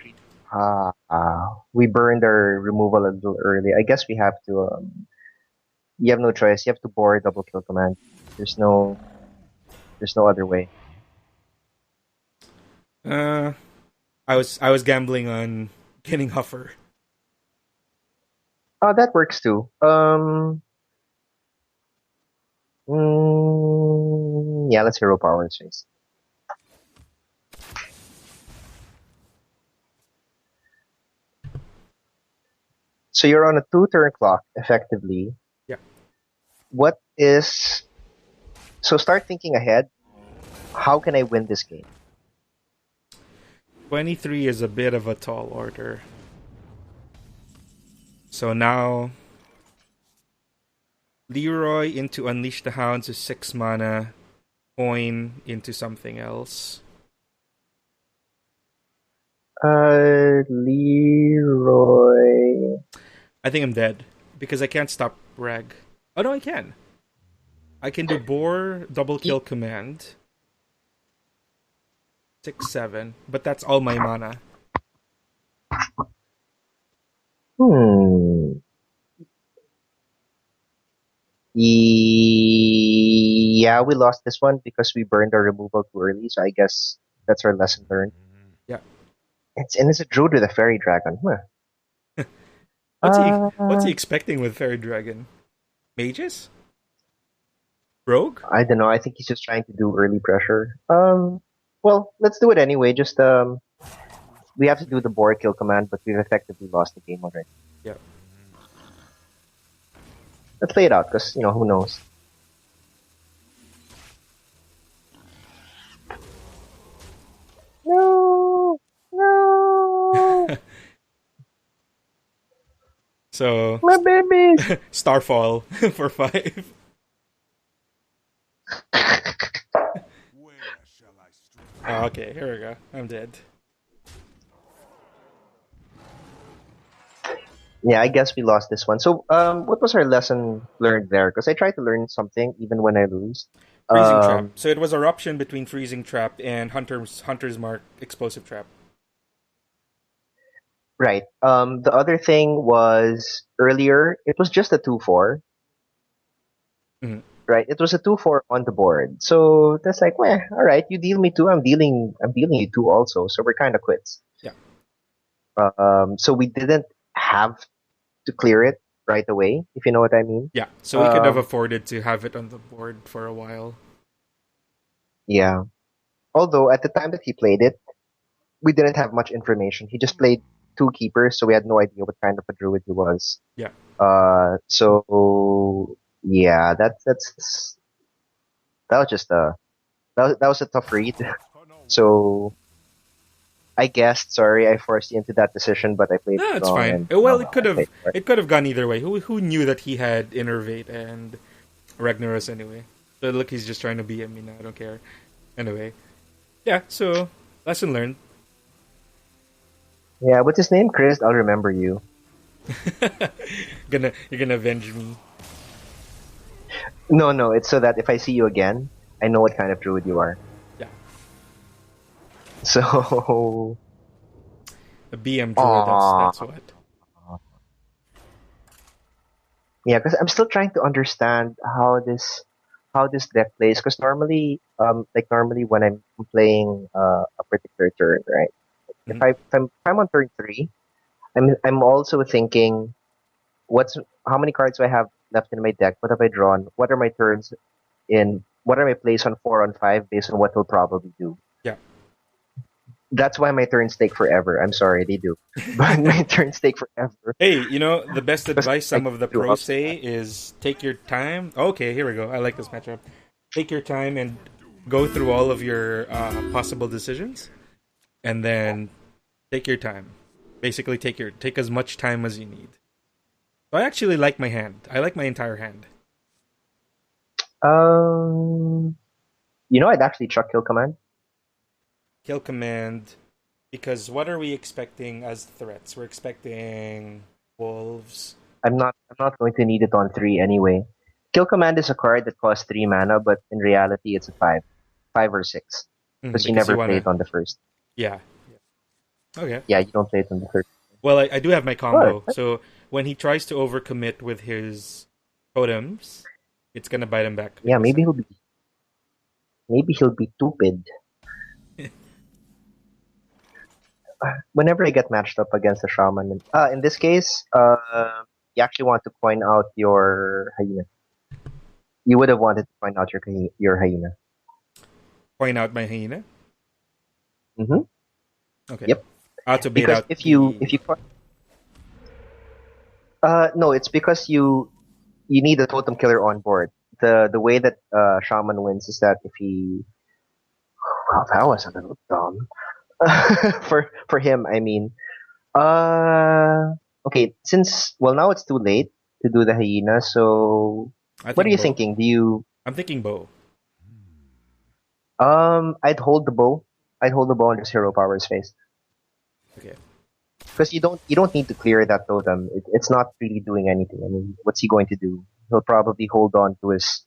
We burned our removal a little early. I guess we have to. You have no choice. You have to bore double kill command. There's no. There's no other way. uh I was gambling on getting Huffer. Oh, that works too. Yeah, let's hero power in space. So you're on a 2-turn clock, effectively. Yeah. What is? So start thinking ahead. How can I win this game? 23 is a bit of a tall order. So now Leroy into Unleash the Hounds is 6 mana. Coin into something else. Leroy. I think I'm dead because I can't stop Rag. Oh no, I can. I can do Boar double kill command. 6/7, but that's all my mana. Yeah, we lost this one because we burned our removal too early, so I guess that's our lesson learned. Yeah. It's a druid with a fairy dragon. Huh. What's he expecting with Fairy Dragon? Mages? Rogue? I don't know. I think he's just trying to do early pressure. Well, let's do it anyway. Just we have to do the boar kill command, but we've effectively lost the game already. Yeah. Let's play it out, because who knows. No. So My baby. Starfall for 5. Oh, okay, here we go. I'm dead. Yeah, I guess we lost this one. So, what was our lesson learned there? Because I try to learn something even when I lose. Freezing Trap. So it was a option between Freezing Trap and Hunter's Mark Explosive Trap. Right. The other thing was earlier. It was just a 2/4. Mm-hmm. Right. It was a 2/4 on the board. So that's like, well, all right. You deal me 2. I'm dealing you 2 also. So we're kind of quits. Yeah. So we didn't have to clear it right away, if you know what I mean. Yeah. So we could have afforded to have it on the board for a while. Yeah. Although at the time that he played it, we didn't have much information. He just played 2 keepers, so we had no idea what kind of a druid he was. Yeah. So yeah, that was just that was a tough read. So I guessed. Sorry, I forced you into that decision, but I played. No, it's fine. Well, it could have gone either way. Who knew that he had Innervate and Ragnaros anyway? So look, he's just trying to beat me now. I don't care. Anyway, yeah. So lesson learned. Yeah, what's his name? Chris. I'll remember you. You're gonna avenge me. No. It's so that if I see you again, I know what kind of druid you are. Yeah. So. A BM druid. That's what. Yeah, because I'm still trying to understand how this deck plays. Because normally, when I'm playing a particular turn, right? Mm-hmm. If I'm on turn 3, I'm also thinking, how many cards do I have left in my deck? What have I drawn? What are my turns in? What are my plays on 4 on 5 based on what he'll probably do? Yeah. That's why my turns take forever. I'm sorry, they do. But my turns take forever. Hey, the best advice some of the pros say is take your time. Okay, here we go. I like this matchup. Take your time and go through all of your possible decisions, and then take your time. Basically, take as much time as you need. So I actually like my hand. I like my entire hand. I'd actually chuck Kill Command. Kill Command, because what are we expecting as threats? We're expecting wolves. I'm not going to need it on 3 anyway. Kill Command is a card that costs 3 mana, but in reality it's a 5 or 6. Because you never play it on the first. Yeah. Okay. Yeah, you don't play it on the third. Well, I do have my combo, so when he tries to overcommit with his totems, it's gonna bite him back. Yeah, maybe he'll be stupid. Whenever I get matched up against a shaman, in this case, you actually want to point out your hyena. You would have wanted to point out your hyena. Point out my hyena? Mm-hmm. Okay. Yep. To beat because out if you no, it's because you need a totem killer on board. The way that shaman wins is that if he Wow, that was a little dumb. For him, I mean. Okay, since well now it's too late to do the hyena, so I what are think you bow. thinking? Do you I'm thinking bow. I'd hold the bow. I'd hold the bow and just hero power his face. Okay. Because you don't need to clear that totem. It's not really doing anything. I mean, what's he going to do? He'll probably hold on to his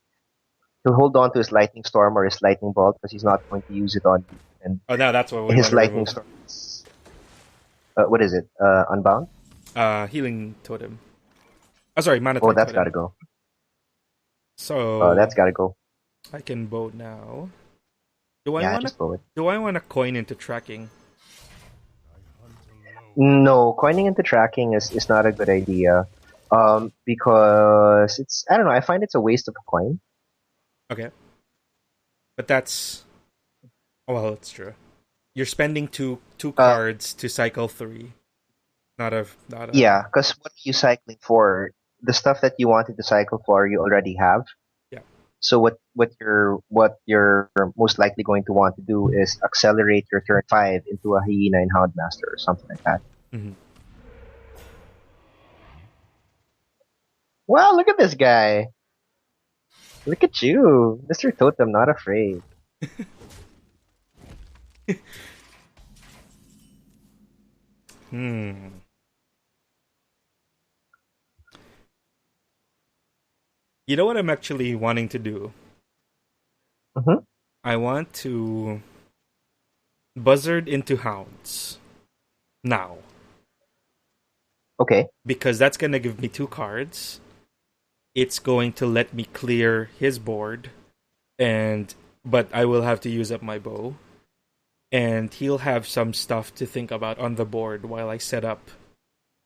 lightning storm or his lightning bolt because he's not going to use it on you. And Oh, now that's what we want his to lightning remove. storm is, what is it? Unbound? Healing totem. Oh, sorry, mana Oh, type that's totem. gotta go. So That's gotta go. I can bow now. Do I Yeah, want to? just go it. Do I want to coin into tracking? No, coining into tracking is not a good idea. Because it's I don't know. I find it's a waste of a coin. Okay, but that's well, it's true. You're spending two Uh, cards to cycle 3. Not a yeah, because what are you cycling for? The stuff that you wanted to cycle for, you already have. yeah. So what you're most likely going to want to do is accelerate your turn 5 into a hyena and houndmaster or something like that. Mhm. Wow, look at this guy! Look at you, Mr. Totem, not afraid. Hmm. You know what I'm actually wanting to do? Mm-hmm. I want to buzzard into hounds now Okay. because that's gonna give me 2 cards. It's going to let me clear his board, and but I will have to use up my bow, and he'll have some stuff to think about on the board while I set up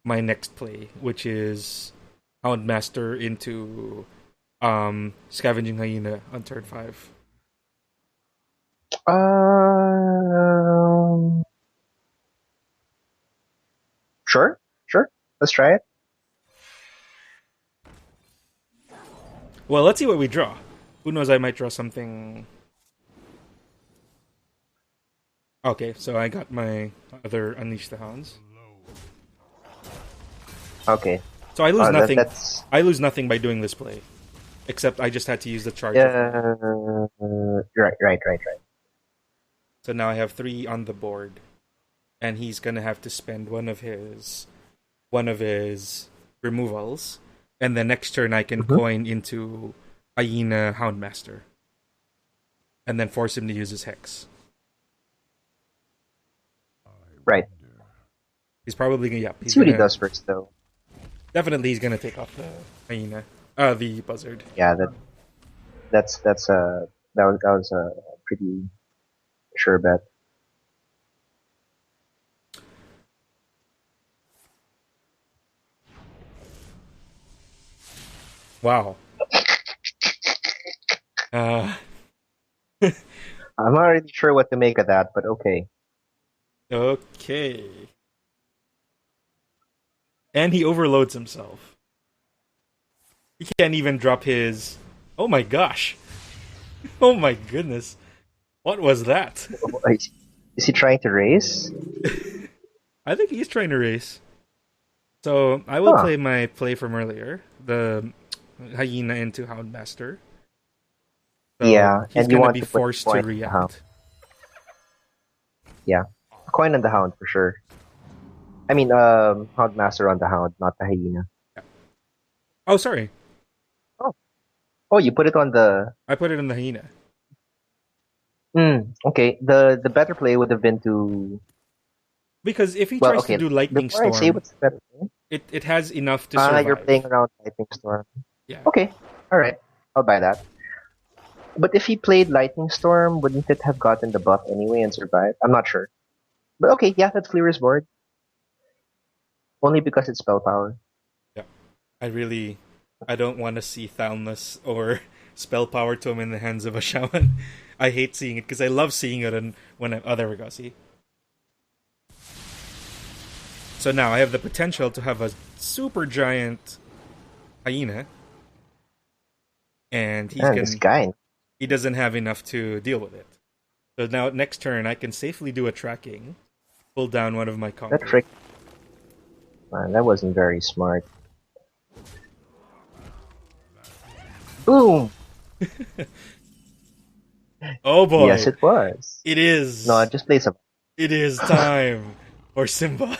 my next play, which is Houndmaster into Scavenging Hyena on turn 5. Um. Sure. Sure. Let's try it. Well, let's see what we draw. Who knows? I might draw something. Okay, so I got my other Unleash the Hounds. Okay. So I lose nothing. That's I lose nothing by doing this play, except I just had to use the charge of my. right. So now I have 3 on the board, and he's gonna have to spend one of his removals, and the next turn I can Mm-hmm. coin into Hyena Houndmaster, and then force him to use his hex. Right. He's probably gonna. Yeah, Let's he's see what he gonna. does first, though. Definitely, he's gonna take off the hyena. The buzzard. Yeah, that was a pretty sure bet. Wow. Uh, I'm not really sure what to make of that, but okay. okay. And he overloads himself. He can't even drop his. Oh my gosh. Oh my goodness. What was that? Is he trying to race? I think he's trying to race. So I will Huh. play my play from earlier, the hyena into Houndmaster. So Yeah, he's and you gonna want be to put forced to coin in the hound. react. Yeah, coin on the hound for sure. I mean, houndmaster on the hound, not the hyena. Oh, sorry. Oh, oh, you put it on the. I put it in the hyena. Okay. The better play would have been to. Because if he Well, tries to okay. do Lightning Before I say Storm, what's the better play, it has enough to you're playing survive. around lightning storm. Yeah. Okay, all right, I'll buy that. But if he played lightning storm, wouldn't it have gotten the buff anyway and survived? I'm not sure. But okay, yeah, that's clear his board. Only because it's spell power. Yeah. I don't want to see Thalmus or Spell Power Tome in the hands of a Shaman. I hate seeing it because I love seeing it oh, there we go, see? So now I have the potential to have a super giant hyena, and Man, this guy. he doesn't have enough to deal with it. So now next turn I can safely do a tracking, pull down one of my That combo. trick. Man, that wasn't very smart. Boom! Oh boy. Yes, it was. It is. No, just play some. It is time for Simba.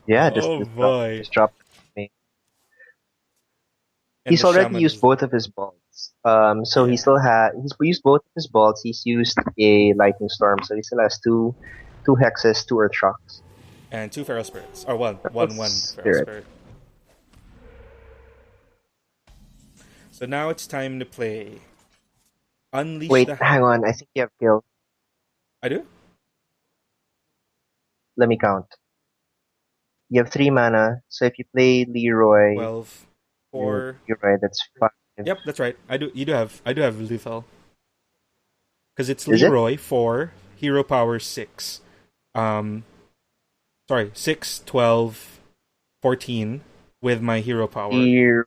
Yeah, Oh boy. just drop me. And He's the already Shaman used is both of his balls. So he yeah. still he's used both of his balls. He's used a lightning storm, so he still has two hexes, two earth shocks. And 2 feral spirits. Or one feral Spirit. spirit. So now it's time to play Unleash Wait, the hang on. I think you have killed. I do? Let me count. You have 3 mana, so if you play Leroy, 12, 4. Leroy, that's 5. Yep, that's right. I do have lethal. Because it's Is it? Leroy 4, hero power 6. Sorry, 6, 12, 14 with my hero power. Leroy.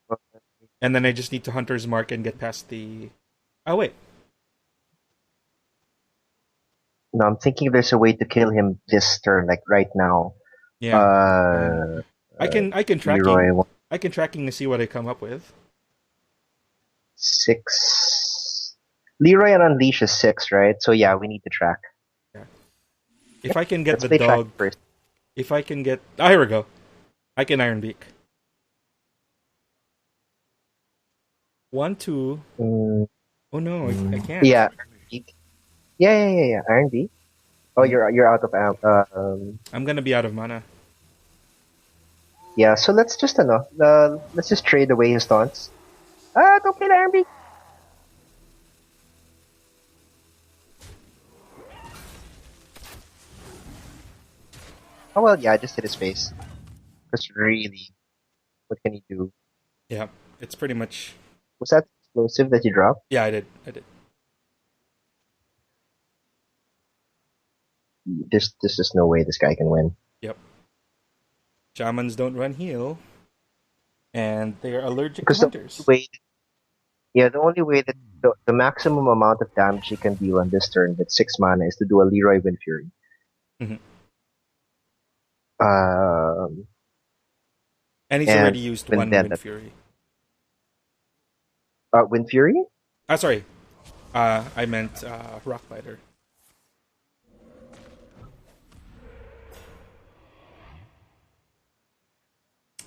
And then I just need to Hunter's Mark and get past the... Oh, wait. No, I'm thinking there's a way to kill him this turn, like right now. Yeah. I can Leroy tracking. I can tracking to see what I come up with. 6. Leroy and Unleash is 6, right? So yeah, we need to track. Yeah. If I can get Let's the play dog track first. If I can get... Ah, here we go. I can Iron Beak. 1, 2... Oh no, I can't. Yeah. Yeah. Iron Beak. Oh, you're out of I'm gonna be out of mana. Yeah, so let's just let's just trade away his taunts. Don't play the Iron Beak. Oh well, yeah, I just hit his face. Because really, what can he do? Yeah, it's pretty much... Was that explosive that you dropped? Yeah, I did. There's just no way this guy can win. Yep. Shamans don't run heal. And they are allergic Because to hunters. the only way that the maximum amount of damage he can deal on this turn with 6 mana is to do a Leroy Wind Fury. Mm-hmm. And he's already used one Wind Fury. Wind Fury? Sorry. I meant Rockbiter.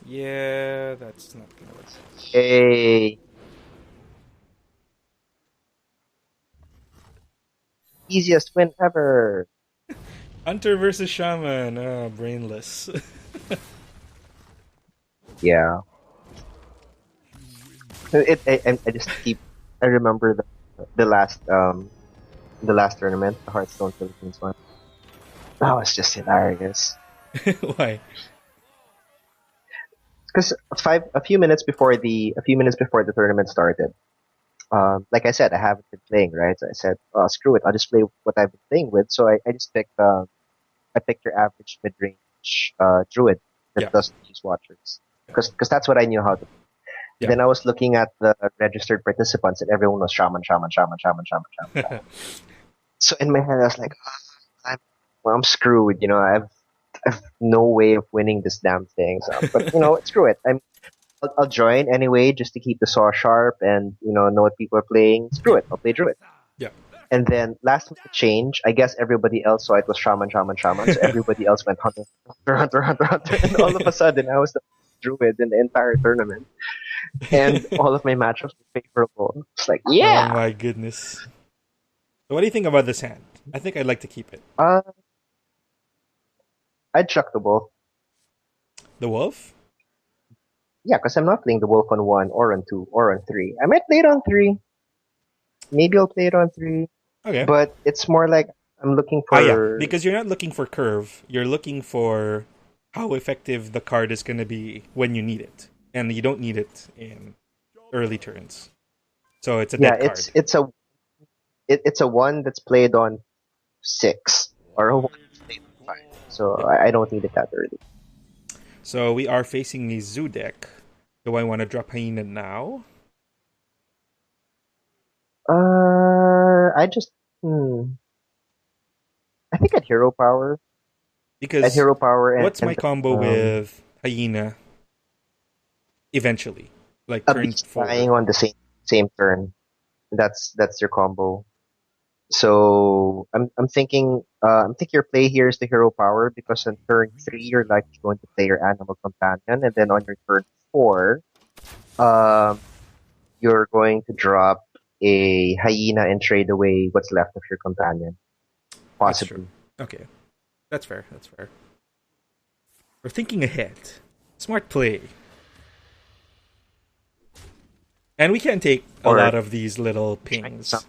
Yeah, that's not gonna work. Hey. Easiest win ever. Hunter versus Shaman. Brainless. Yeah. I just keep. I remember the last tournament, the Hearthstone Philippines one. That was just hilarious. Why? Because a few minutes before the tournament started, like I said, I haven't been playing, right? So I said, oh, screw it, I'll just play what I've been playing with. So I just picked your average mid range Druid that doesn't use Watchers, because that's what I knew how to. Yeah. Then I was looking at the registered participants, and everyone was Shaman. So in my head, I was like, I'm screwed. You know, I've no way of winning this damn thing. So, but screw it. I'll join anyway, just to keep the saw sharp and know what people are playing. Screw it. I'll play Druid. Yeah. And then last minute change, I guess everybody else saw it was Shaman. So everybody else went Hunter. And all of a sudden, I was the Druid in the entire tournament. And all of my matchups were favorable. It's like, yeah! Oh my goodness. So what do you think about this hand? I think I'd like to keep it. I'd chuck the wolf. The wolf? Yeah, because I'm not playing the wolf on 1 or on 2 or on 3. I might play it on 3. Maybe I'll play it on 3. Okay. But it's more like I'm looking for... yeah, because you're not looking for curve. You're looking for how effective the card is going to be when you need it. And you don't need it in early turns. So it's a dead card. It's a 1 that's played on 6. Or a 1 that's played on 5. So I don't need it that early. So we are facing a zoo deck. Do I want to drop Hyena now? I just Hmm. I think at hero power. At Because hero power what's my and combo with Hyena eventually? Like a turn beast 4. dying on the same turn. That's your combo. So I'm thinking your play here is the hero power because on turn 3 you're likely going to play your animal companion, and then on your turn 4, um, you're going to drop a hyena and trade away what's left of your companion, That's true. possibly. Okay. That's fair. That's fair. We're thinking ahead. Smart play. And we can take a Or lot of these little trying to sound pings.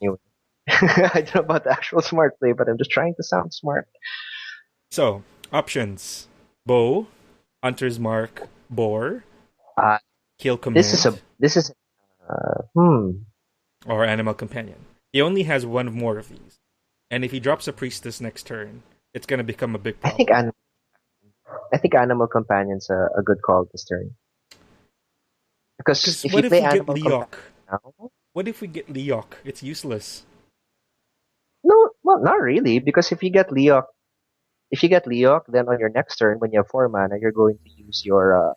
new. I don't know about the actual smart play, but I'm just trying to sound smart. So, options. Bow, Hunter's Mark, Boar, Uh, Kill this is Command, hmm. or Animal Companion. He only has one more of these. And if he drops a Priestess next turn, it's going to become a big I think problem. I think Animal Companion's a good call this turn. Because Because if you what if play we get Animal Companion Leok? now, What if we get Leok? It's useless. no, well, not really. Because if you get Leok, then on your next turn, when you have 4 mana, you're going to use your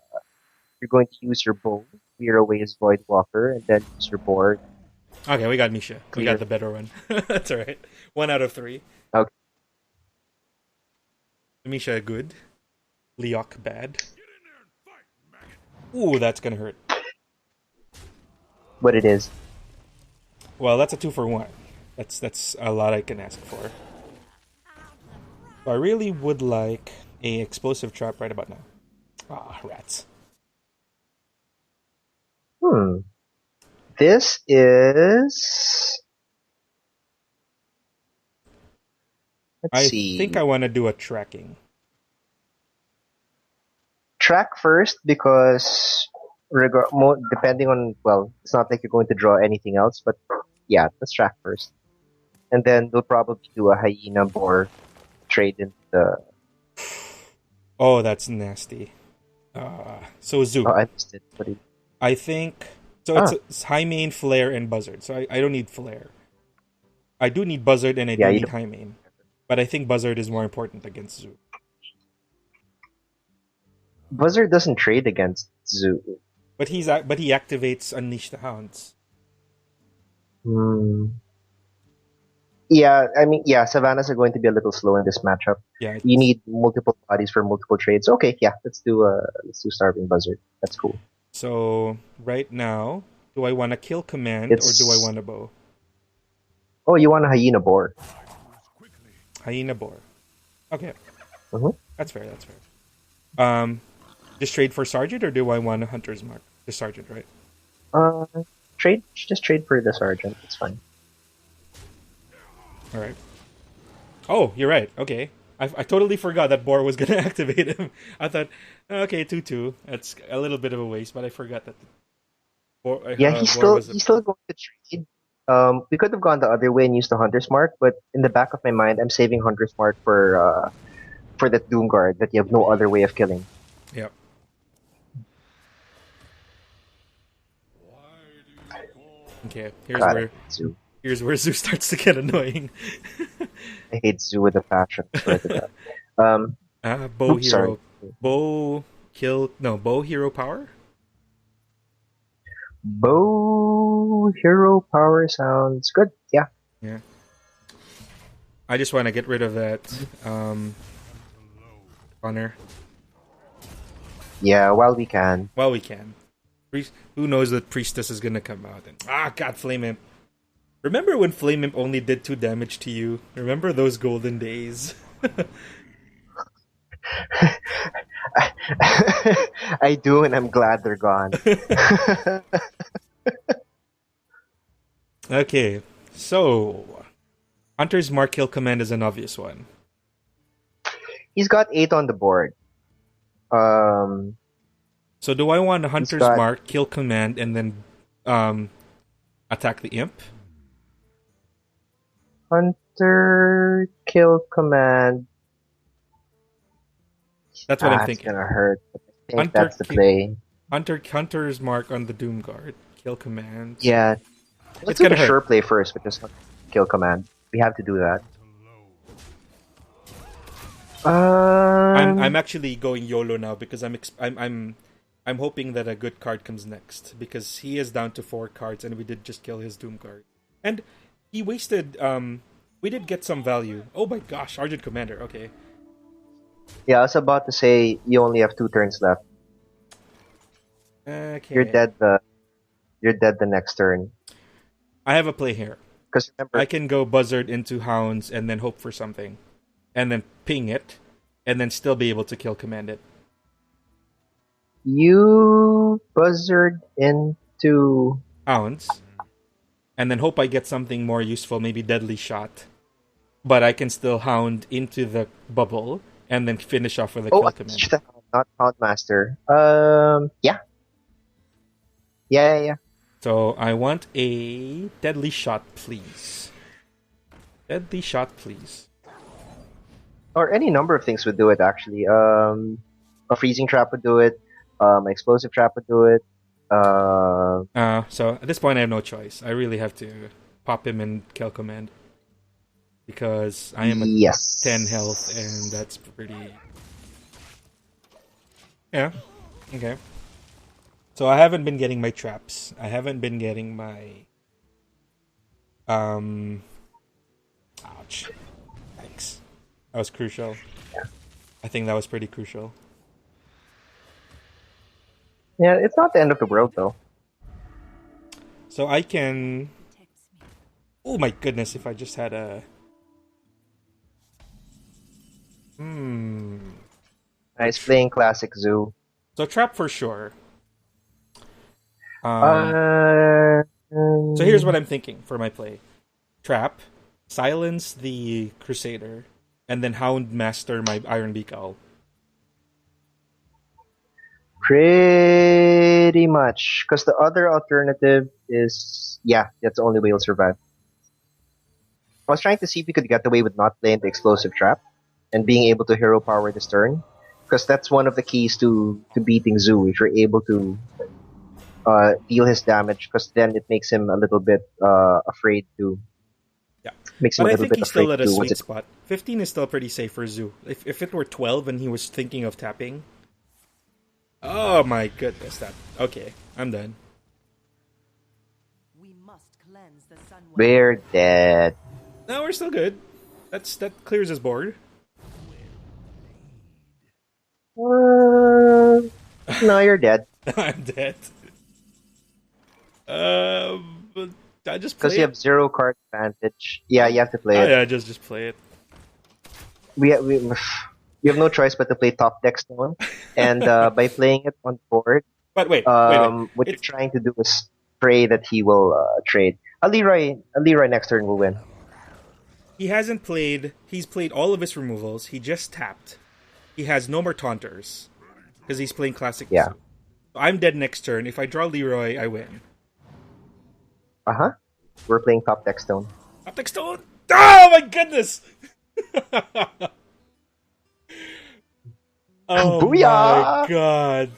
bow, clear away his Void Walker, and then use your board, Okay, we got Misha. We got clear. the better one. That's alright. 1 out of 3. Okay, Misha good. Leok bad. Ooh, that's gonna hurt. what it is. Well, that's a 2-for-1. That's a lot I can ask for. I really would like a explosive trap right about now. Ah, rats. Hmm. This is. Let's I think see. I want to do a tracking. Track first because depending on, well, it's not like you're going to draw anything else, but yeah, let's track first, and then we'll probably do a hyena boar trade into the. Oh, that's nasty. So Oh, Zoo. I missed it. What do you? I think so. Ah, It's High Main, Flare, and Buzzard. So I don't need Flare. I do need Buzzard and I yeah, do you need don't. High Main, but I think Buzzard is more important against Zoo. Buzzard doesn't trade against Zoo. But he activates Unleash the Hounds. Hmm. Yeah, I mean, yeah, Savannas are going to be a little slow in this matchup. Yeah, You it's need multiple bodies for multiple trades. Okay, yeah, let's do Starving Buzzard. That's cool. so right now. Do I want to kill command or do I It's want to bow? Oh, you want a hyena boar? Hyena boar. Okay, Mm-hmm. that's fair. That's fair. Um, just trade for sergeant or do I want a hunter's mark? The sergeant, right? Uh, just trade for the sergeant. It's fine. All right. Oh, you're right. Okay. I totally forgot that Boar was going to activate him. I thought, okay, 2-2. That's a little bit of a waste, but I forgot that Yeah, he's Boar still was a. he's still going to trade. We could have gone the other way and used the Hunter's Mark, but in the back of my mind, I'm saving Hunter's Mark for that Doom Guard that you have no other way of killing. Yeah. Okay. God, I hate Zoo. Here's where Zoo starts to get annoying. I hate Zoo with a passion. I swear to God. Bow Oops, sorry. hero. Bow hero power? Bow Hero Power sounds good. Yeah. Yeah. I just want to get rid of that honor. Yeah, while we can. Well, we can. Who knows that Priestess is gonna come out and God, Flame Imp. Remember when Flame Imp only did 2 damage to you? Remember those golden days? I do, and I'm glad they're gone. Okay, so Hunter's Mark Kill Command is an obvious one. He's got 8 on the board. So do I want Hunter's got- Mark Kill Command and then attack the Imp? Hunter Kill Command. That's what I'm It's thinking. gonna hurt. But I think Hunter that's the play. Hunter's Mark on the Doom Guard. Kill Command. Yeah. It's Let's do gonna the hurt. sure play first, which is kill command. We have to do that. I'm actually going YOLO now because I'm hoping that a good card comes next because he is down to 4 cards and we did just kill his Doom card. And he wasted we did get some value. Oh my gosh, Argent Commander, okay. Yeah, I was about to say you only have 2 turns left. Okay. You're dead the next turn. I have a play here. Because remember, I can go Buzzard into Hounds and then hope for something. And then ping it. And then still be able to kill command it. you buzzard into Hounds. And then hope I get something more useful, maybe Deadly Shot. But I can still Hound into the bubble and then finish off with a kill command. Not Houndmaster. Yeah. Yeah. So I want a Deadly Shot, please. Deadly Shot, please. Or any number of things would do it, actually. A freezing trap would do it. Explosive trap would do it. So at this point I have no choice. I really have to pop him and kill command. Because I am at 10 health and that's pretty... Yeah. Okay. So I haven't been getting my traps. I haven't been getting my... Ouch. Thanks. That was crucial. Yeah. I think that was pretty crucial. Yeah, it's not the end of the world, though. So I can... Oh my goodness, if I just had a... Nice playing classic zoo. So trap for sure. So here's what I'm thinking for my play. Trap, silence the Crusader, and then Hound Master my Iron Beak Owl. Pretty much. Because the other alternative is... Yeah, that's the only way you'll survive. I was trying to see if we could get away with not playing the explosive trap and being able to hero power this turn. Because that's one of the keys to beating Zoo, if you're able to deal his damage, because then it makes him a little bit afraid to... Yeah. Makes him but a I little think bit he's still afraid at a to... sweet spot. 15 is still pretty safe for Zoo. If it were 12 and he was thinking of tapping... Oh my goodness, that... Okay, I'm done. We must cleanse the sun. We're dead. No, we're still good. That clears his board. No, you're dead. I'm dead. But I just play Because you have 0 card advantage. Yeah, you have to play it. Yeah, just play it. We have no choice but to play top deck stone, and by playing it on board, But wait. what you're trying to do is pray that he will trade. A Leroy next turn will win. He hasn't played... He's played all of his removals. He just tapped. He has no more taunters. Because he's playing classic. Yeah. So I'm dead next turn. If I draw Leroy, I win. We're playing top deck stone. Top deck stone! Oh my goodness! Oh Booyah! my god.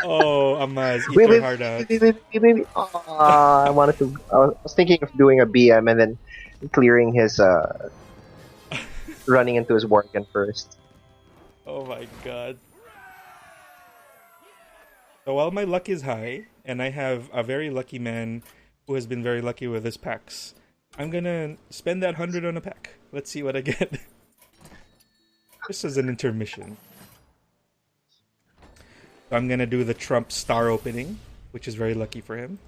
Oh, Amaz, eat your heart out. Wait. I wanted to... I was thinking of doing a BM and then clearing his... running into his Worgen first. Oh my god. So while my luck is high, and I have a very lucky man who has been very lucky with his packs, I'm gonna spend that 100 on a pack. Let's see what I get. Just as an intermission. So I'm gonna do the Trump star opening, which is very lucky for him.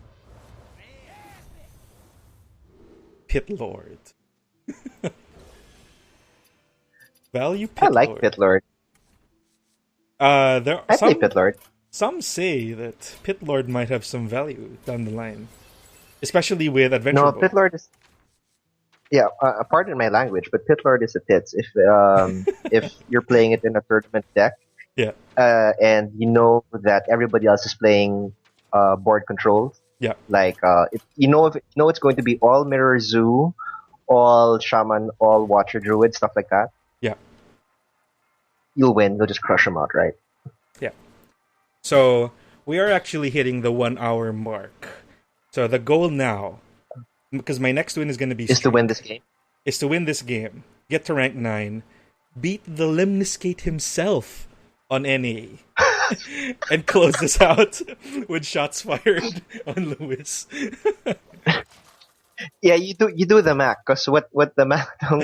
Pit Lord. Value Pit I like Lord. Pit Lord. I play Pit Lord. Some say that Pit Lord might have some value down the line, especially with Adventure No, Boat. Pit Lord is... Yeah, pardon my language, but Pit Lord is a tits. If if you're playing it in a tournament deck, Yeah, and you know that everybody else is playing board controls, yeah. like if it's going to be all Mirror Zoo, all Shaman, all Watcher Druid, stuff like that, Yeah. you'll win. You'll just crush them out, right? Yeah. So we are actually hitting the 1 hour mark. So the goal now because my next win is going to be Is to win this game. is to win this game, get to rank 9, beat the Lemniscate himself on NA, and close this out with shots fired on Lewis. Yeah, you do the math, because what the Machtung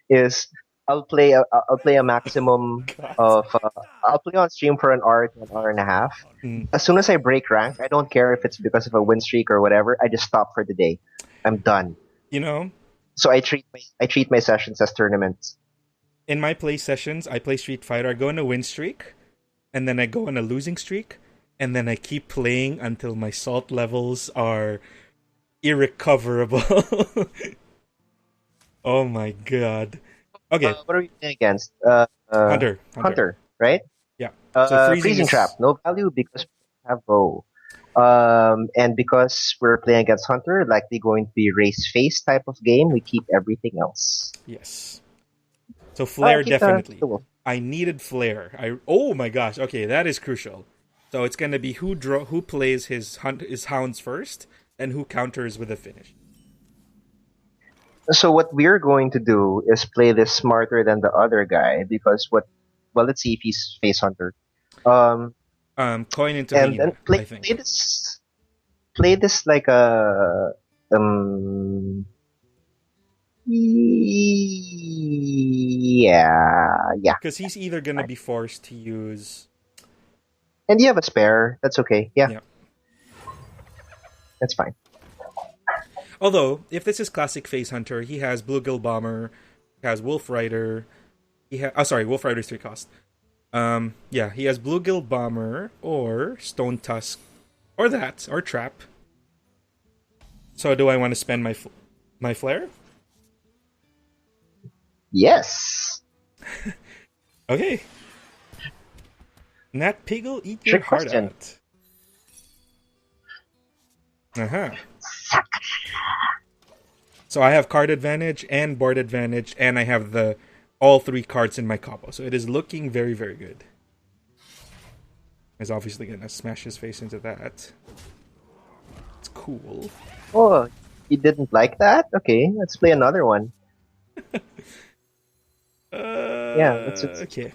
is I'll play a maximum God. of I'll play on stream for an hour to an hour and a half. Mm. As soon as I break rank, I don't care if it's because of a win streak or whatever. I just stop for the day. I'm done. You know, So I treat my sessions as tournaments. in my play sessions, I play Street Fighter. I go on a win streak, and then I go on a losing streak, and then I keep playing until my salt levels are irrecoverable. Oh my god. Okay, What are we playing against? Hunter. Right? Yeah. So freezing is- trap, no value because we have bow. And because we're playing against Hunter, likely going to be race face type of game. We keep everything else. Yes. So flare keep the definitely. wolf. I needed flare. Oh my gosh. Okay, that is crucial. So it's gonna be who plays his hounds first and who counters with a finish. So what we're going to do is play this smarter than the other guy because let's see if he's face Hunter. Coin into And hyena, play I think. play this like a yeah. Because he's either gonna be forced to use. And you have a spare. That's okay. Yeah. That's fine. Although, if this is classic face hunter, he has Bluegill Bomber, he has Wolf Rider. Wolf Rider's 3 cost. Yeah, he has Bluegill Bomber or Stone Tusk, or Trap. So, do I want to spend my flare? Yes. Okay. Nat Piggle, eat your Trick heart question. out. Uh-huh. So I have card advantage and board advantage, and I have all 3 cards in my combo. So it is looking very, very good. He's obviously gonna smash his face into that. It's cool. Oh, you didn't like that? Okay, let's play another one. Let's Okay.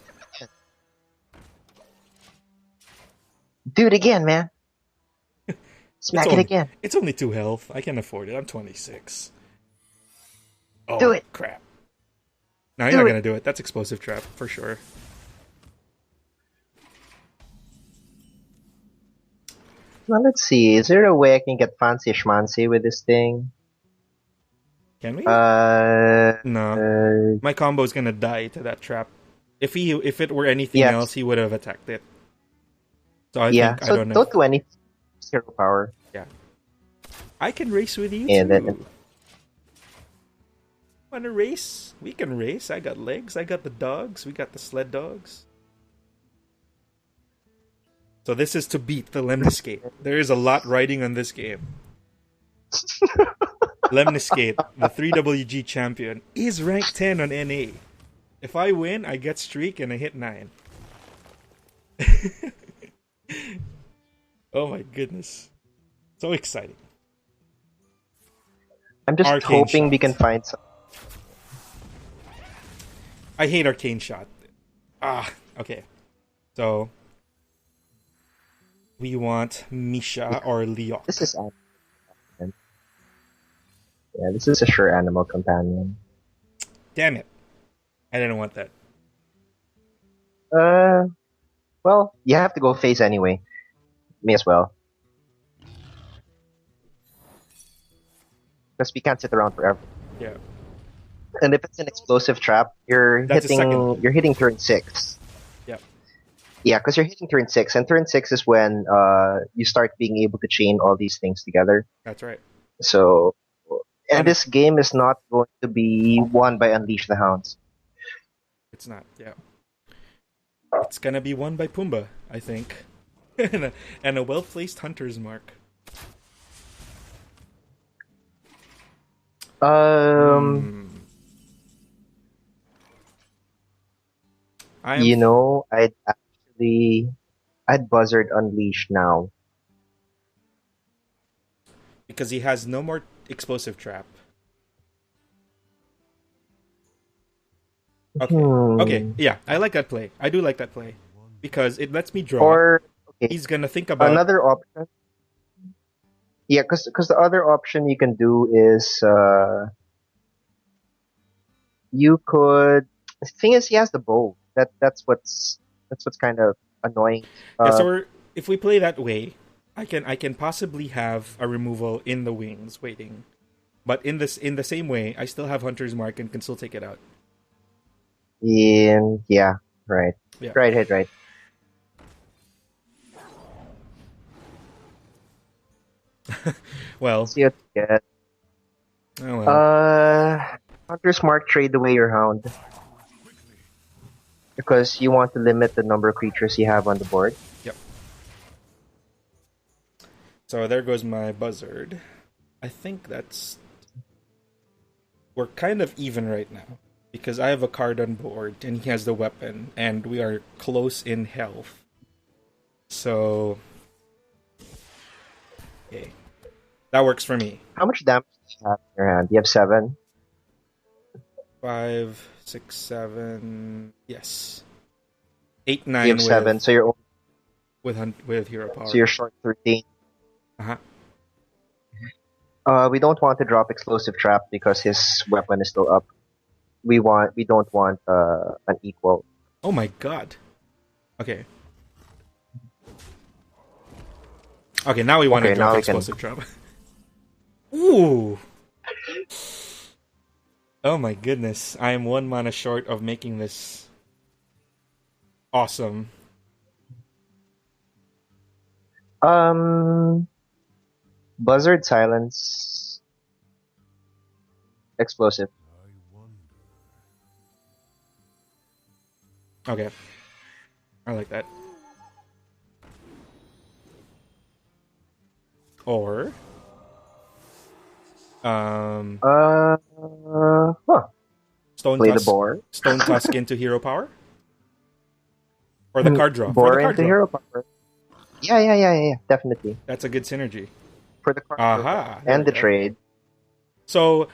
do it again, man. Smack it again. It's only 2 health. I can afford it. I'm 26. Oh, Do it. Crap. No, you're not gonna do it. That's explosive trap for sure. Now let's see. Is there a way I can get fancy schmancy with this thing? Can we? No. My combo is gonna die to that trap. If it were anything else, he would have attacked it. So I think I don't know. Don't do anything. 0 power. Yeah. I can race with you And too. then- Wanna race? We can race. I got legs. I got the dogs. We got the sled dogs. So this is to beat the Lemniscate. There is a lot riding on this game. Lemniscate, the 3WG champion, is ranked 10 on NA. If I win, I get streak and I hit 9. Oh my goodness. So exciting. I'm just Arcane hoping we shots. can find some. I hate Arcane Shot. Okay. So, we want Misha or Leok. This is animal. Yeah, this is a sure animal companion. Damn it. I didn't want that. Well, you have to go face anyway. May as well. Because we can't sit around forever. Yeah. And if it's an explosive trap, That's a second. you're hitting turn 6. Yeah. Yeah, because you're hitting turn 6, and turn 6 is when you start being able to chain all these things together. That's right. So, and this game is not going to be won by Unleash the Hounds. It's not, yeah. It's gonna be won by Pumbaa, I think. and a well-placed hunter's mark. You know, I'd buzzard Unleash now. because he has no more explosive trap. Okay. Okay. Yeah, I like that play. I do like that play because it lets me draw. Or okay, He's gonna think about another option. Yeah, because the other option you can do is you could. The thing is, he has the bow. That's what's kind of annoying. Yeah, so if we play that way, I can possibly have a removal in the wings waiting, but in the same way, I still have Hunter's Mark and can still take it out. Yeah, right. Yeah. Right. Well, See what you get. oh well. Hunter's Mark, trade away your Hound because you want to limit the number of creatures you have on the board. Yep. So there goes my Buzzard. I think we're kind of even right now because I have a card on board and he has the weapon and we are close in health. So, okay, that works for me. How much damage do you have in your hand? You have 7. 5, 6, 7. Yes. 8, 9. You have 7, so you're with hero power. so you're short 13. Uh-huh. We don't want to drop explosive trap because his weapon is still up. We don't want an equal. Oh my god. Okay. Okay, now we want to drop explosive trap. Ooh. Oh my goodness. I am 1 mana short of making this awesome. Buzzard silence. Explosive. Okay. I like that. Or Huh. Stone Play Tusk, the board. Stone Tusk into hero power? Or the card draw? Board For the card into draw. hero power. Yeah, definitely. That's a good synergy. For the card Aha, draw. there And we the go. trade. So,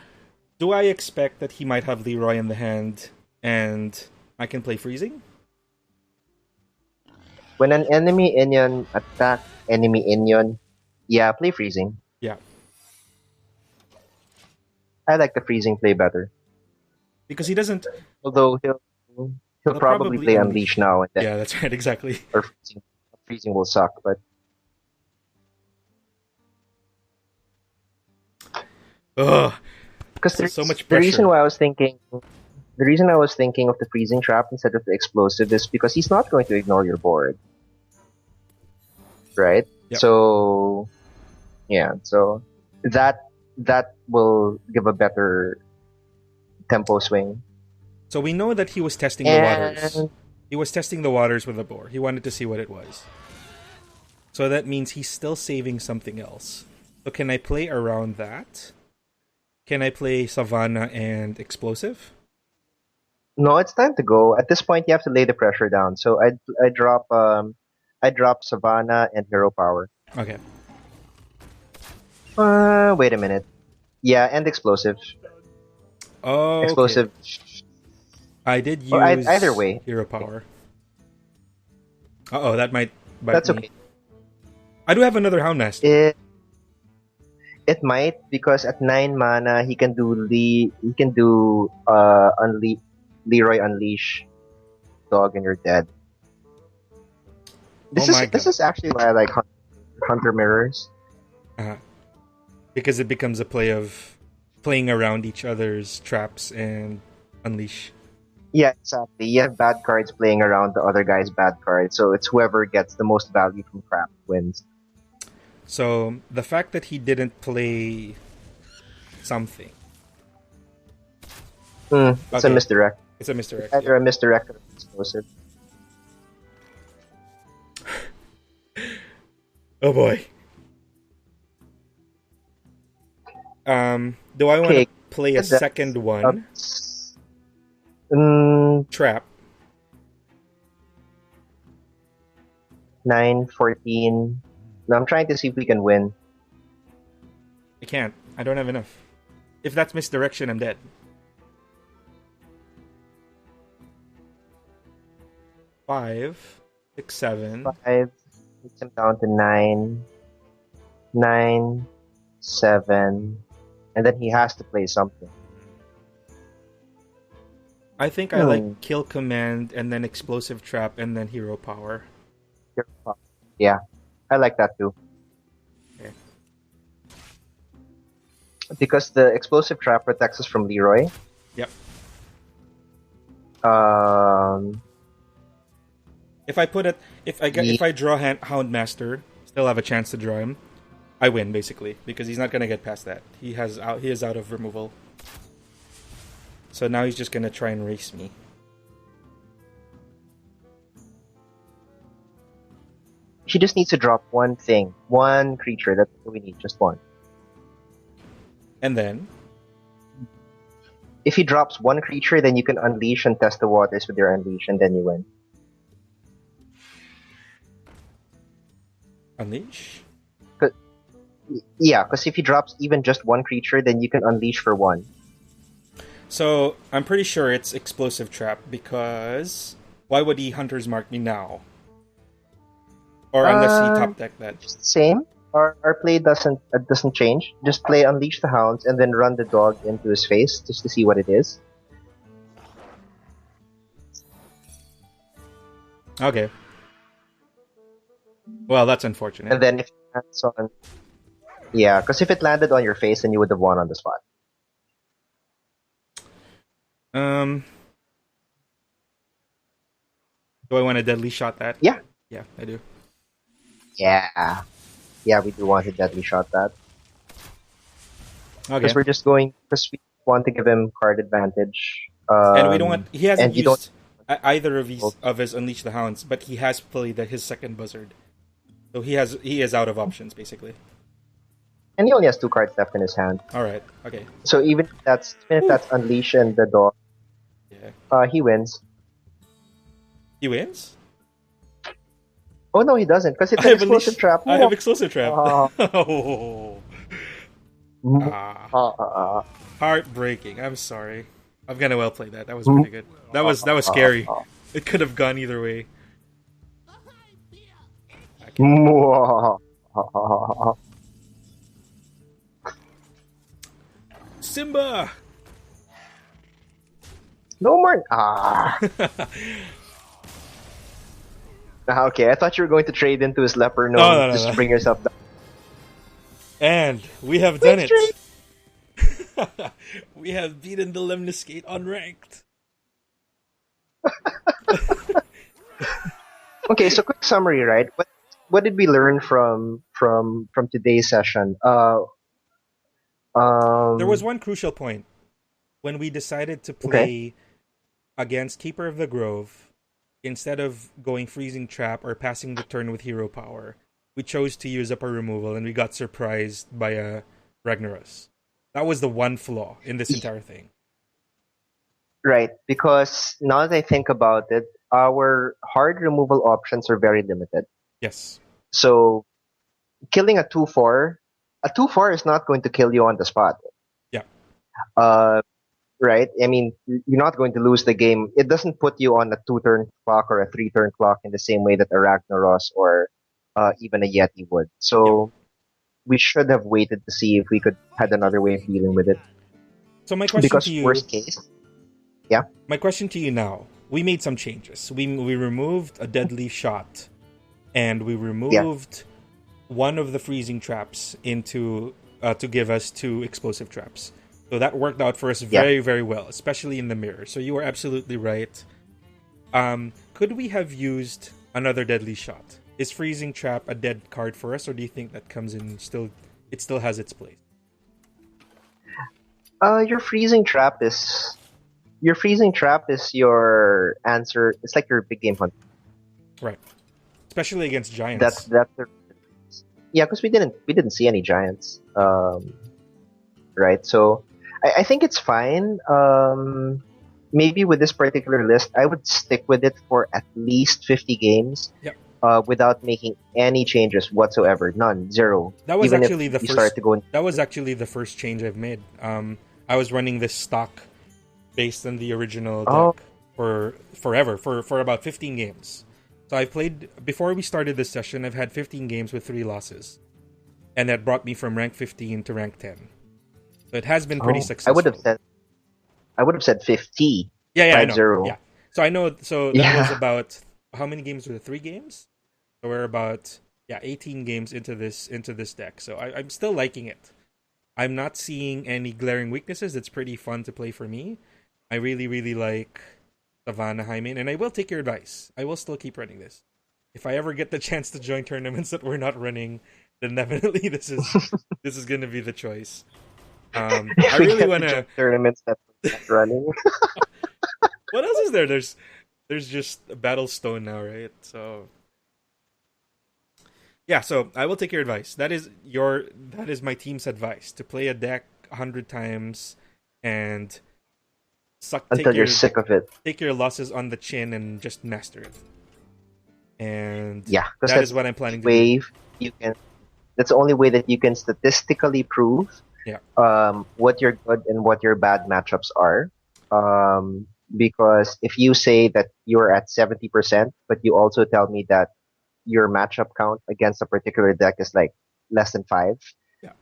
do I expect that he might have Leroy in the hand and I can play freezing? When an enemy Inyon attack enemy Inyon, yeah, play freezing. Yeah. I like the freezing play better. Because he doesn't... Although he'll probably play Unleash now and then. Yeah, that's right, exactly. Or freezing will suck, but Ugh. because There's so much the pressure. reason I was thinking of the freezing trap instead of the explosive is because he's not going to ignore your board, right? Yep. So yeah, so that will give a better tempo swing. So we know that he was testing the waters. He was testing the waters with a boar. He wanted to see what it was. So that means he's still saving something else. So can I play around that? Can I play Savannah and Explosive? No, it's time to go. At this point, you have to lay the pressure down. So I drop Savannah and Hero Power. Okay. Wait a minute. Yeah, and Explosive. Oh, Explosive. okay. I did use either way. Hero Power. Uh-oh, that might bite That's me. okay. I do have another Houndmaster. It might, because at 9 mana he can do Leroy Unleash Dog and you're dead. This is actually why I like Hunter Mirrors. Because it becomes a play of playing around each other's traps and Unleash. Yeah, exactly. You have bad cards playing around the other guy's bad cards, so it's whoever gets the most value from crap wins. So, the fact that he didn't play something. It's a misdirect. It's a misdirect. Either a misdirect or an explosive. Oh boy. Do I want to play a second one? Trap. 9, 14. No, I'm trying to see if we can win. I can't. I don't have enough. If that's misdirection, I'm dead. 5, 6, 7. 5 takes him down to 9, 9, 7, and then he has to play something. I think I like kill command and then explosive trap and then hero power. Yeah, I like that too. Okay. Because the explosive trap protects us from Leroy. Yep. If I draw Houndmaster, still have a chance to draw him, I win basically because he's not gonna get past that. He is out of removal. So now he's just gonna try and race me. He just needs to drop one thing, one creature. That's what we need, just one. And then, if he drops one creature, then you can unleash and test the waters with your unleash, and then you win. unleash? Yeah, because if he drops even just one creature, then you can unleash for one. So I'm pretty sure it's explosive trap because why would he Hunter's Mark me now? Or unless he top deck that. Just the same. Our play doesn't change. Just play Unleash the Hounds and then run the dog into his face just to see what it is. Okay. Well, that's unfortunate. And then if it lands on... Yeah, because if it landed on your face, then you would have won on the spot. Do I want to deadly shot that? Yeah. Yeah, I do. Yeah. Yeah, we do want to deadly shot that. Okay. Because we want to give him card advantage. And we don't want... He hasn't you used either of his Unleash the Hounds, but he has played his second Buzzard. So he is out of options, basically. And he only has 2 cards left in his hand. Alright, okay. So even if that's Unleash and the dog, he wins. He wins? Oh no, he doesn't, because it's an explosive trap. I have explosive trap. Oh. Heartbreaking. I'm sorry. I'm gonna well play that. That was pretty good. That was scary. It could have gone either way. Simba! No more. Okay, I thought you were going to trade into his leper gnome to bring yourself down. And we have done it. We have beaten the Lemniscate unranked. Okay, so quick summary, right? What did we learn from today's session? There was one crucial point when we decided to play against Keeper of the Grove. Instead of going Freezing Trap or passing the turn with hero power, we chose to use up our removal and we got surprised by a Ragnaros. That was the one flaw in this entire thing. Right, because now that I think about it, our hard removal options are very limited. Yes. So, killing a 2/4 is not going to kill you on the spot. Yeah. Right? I mean, you're not going to lose the game. It doesn't put you on a 2-turn clock or a 3-turn clock in the same way that a Ragnaros or even a Yeti would. So we should have waited to see if we could had another way of dealing with it. So my question to you, worst case, my question to you now: we made some changes. We removed a deadly shot, and we removed one of the freezing traps into to give us 2 explosive traps. So that worked out for us very, very well, especially in the mirror. So you were absolutely right. Could we have used another deadly shot? Is Freezing Trap a dead card for us, or do you think that comes in it still has its place? Your Freezing Trap is your answer. It's like your big game hunt. Right. Especially against giants. Because we didn't see any giants. Right, so I think it's fine. Maybe with this particular list, I would stick with it for at least 50 games. Yep. without making any changes whatsoever. None, zero. That was Even actually if the you first. start to go. That was actually the first change I've made. I was running this stock based on the original Oh. deck for forever, for about 15 games. So I played before we started this session. I've had 15 games with 3 losses, and that brought me from rank 15 to rank 10. So it has been pretty successful. I would have said 50. Yeah, I 50. know. Yeah. So I know. So that Yeah. was about how many games were there? 3 games. So we're about 18 games into this deck. So I'm still liking it. I'm not seeing any glaring weaknesses. It's pretty fun to play for me. I really, really like Savannah Hyman, and I will take your advice. I will still keep running this. If I ever get the chance to join tournaments that we're not running, then definitely this is going to be the choice. I We really get want to to. join tournaments that we're not running. What else is there? There's just Battlestone now, right? So yeah, so I will take your advice. That is my team's advice, to play a deck 100 times and Until you're sick of it. take your losses on the chin and just master it. And Yeah, because that is what I'm planning to do. wave you can. That's the only way that you can statistically prove what your good and what your bad matchups are. Because if you say that you're at 70%, but you also tell me that your matchup count against a particular deck is like less than 5,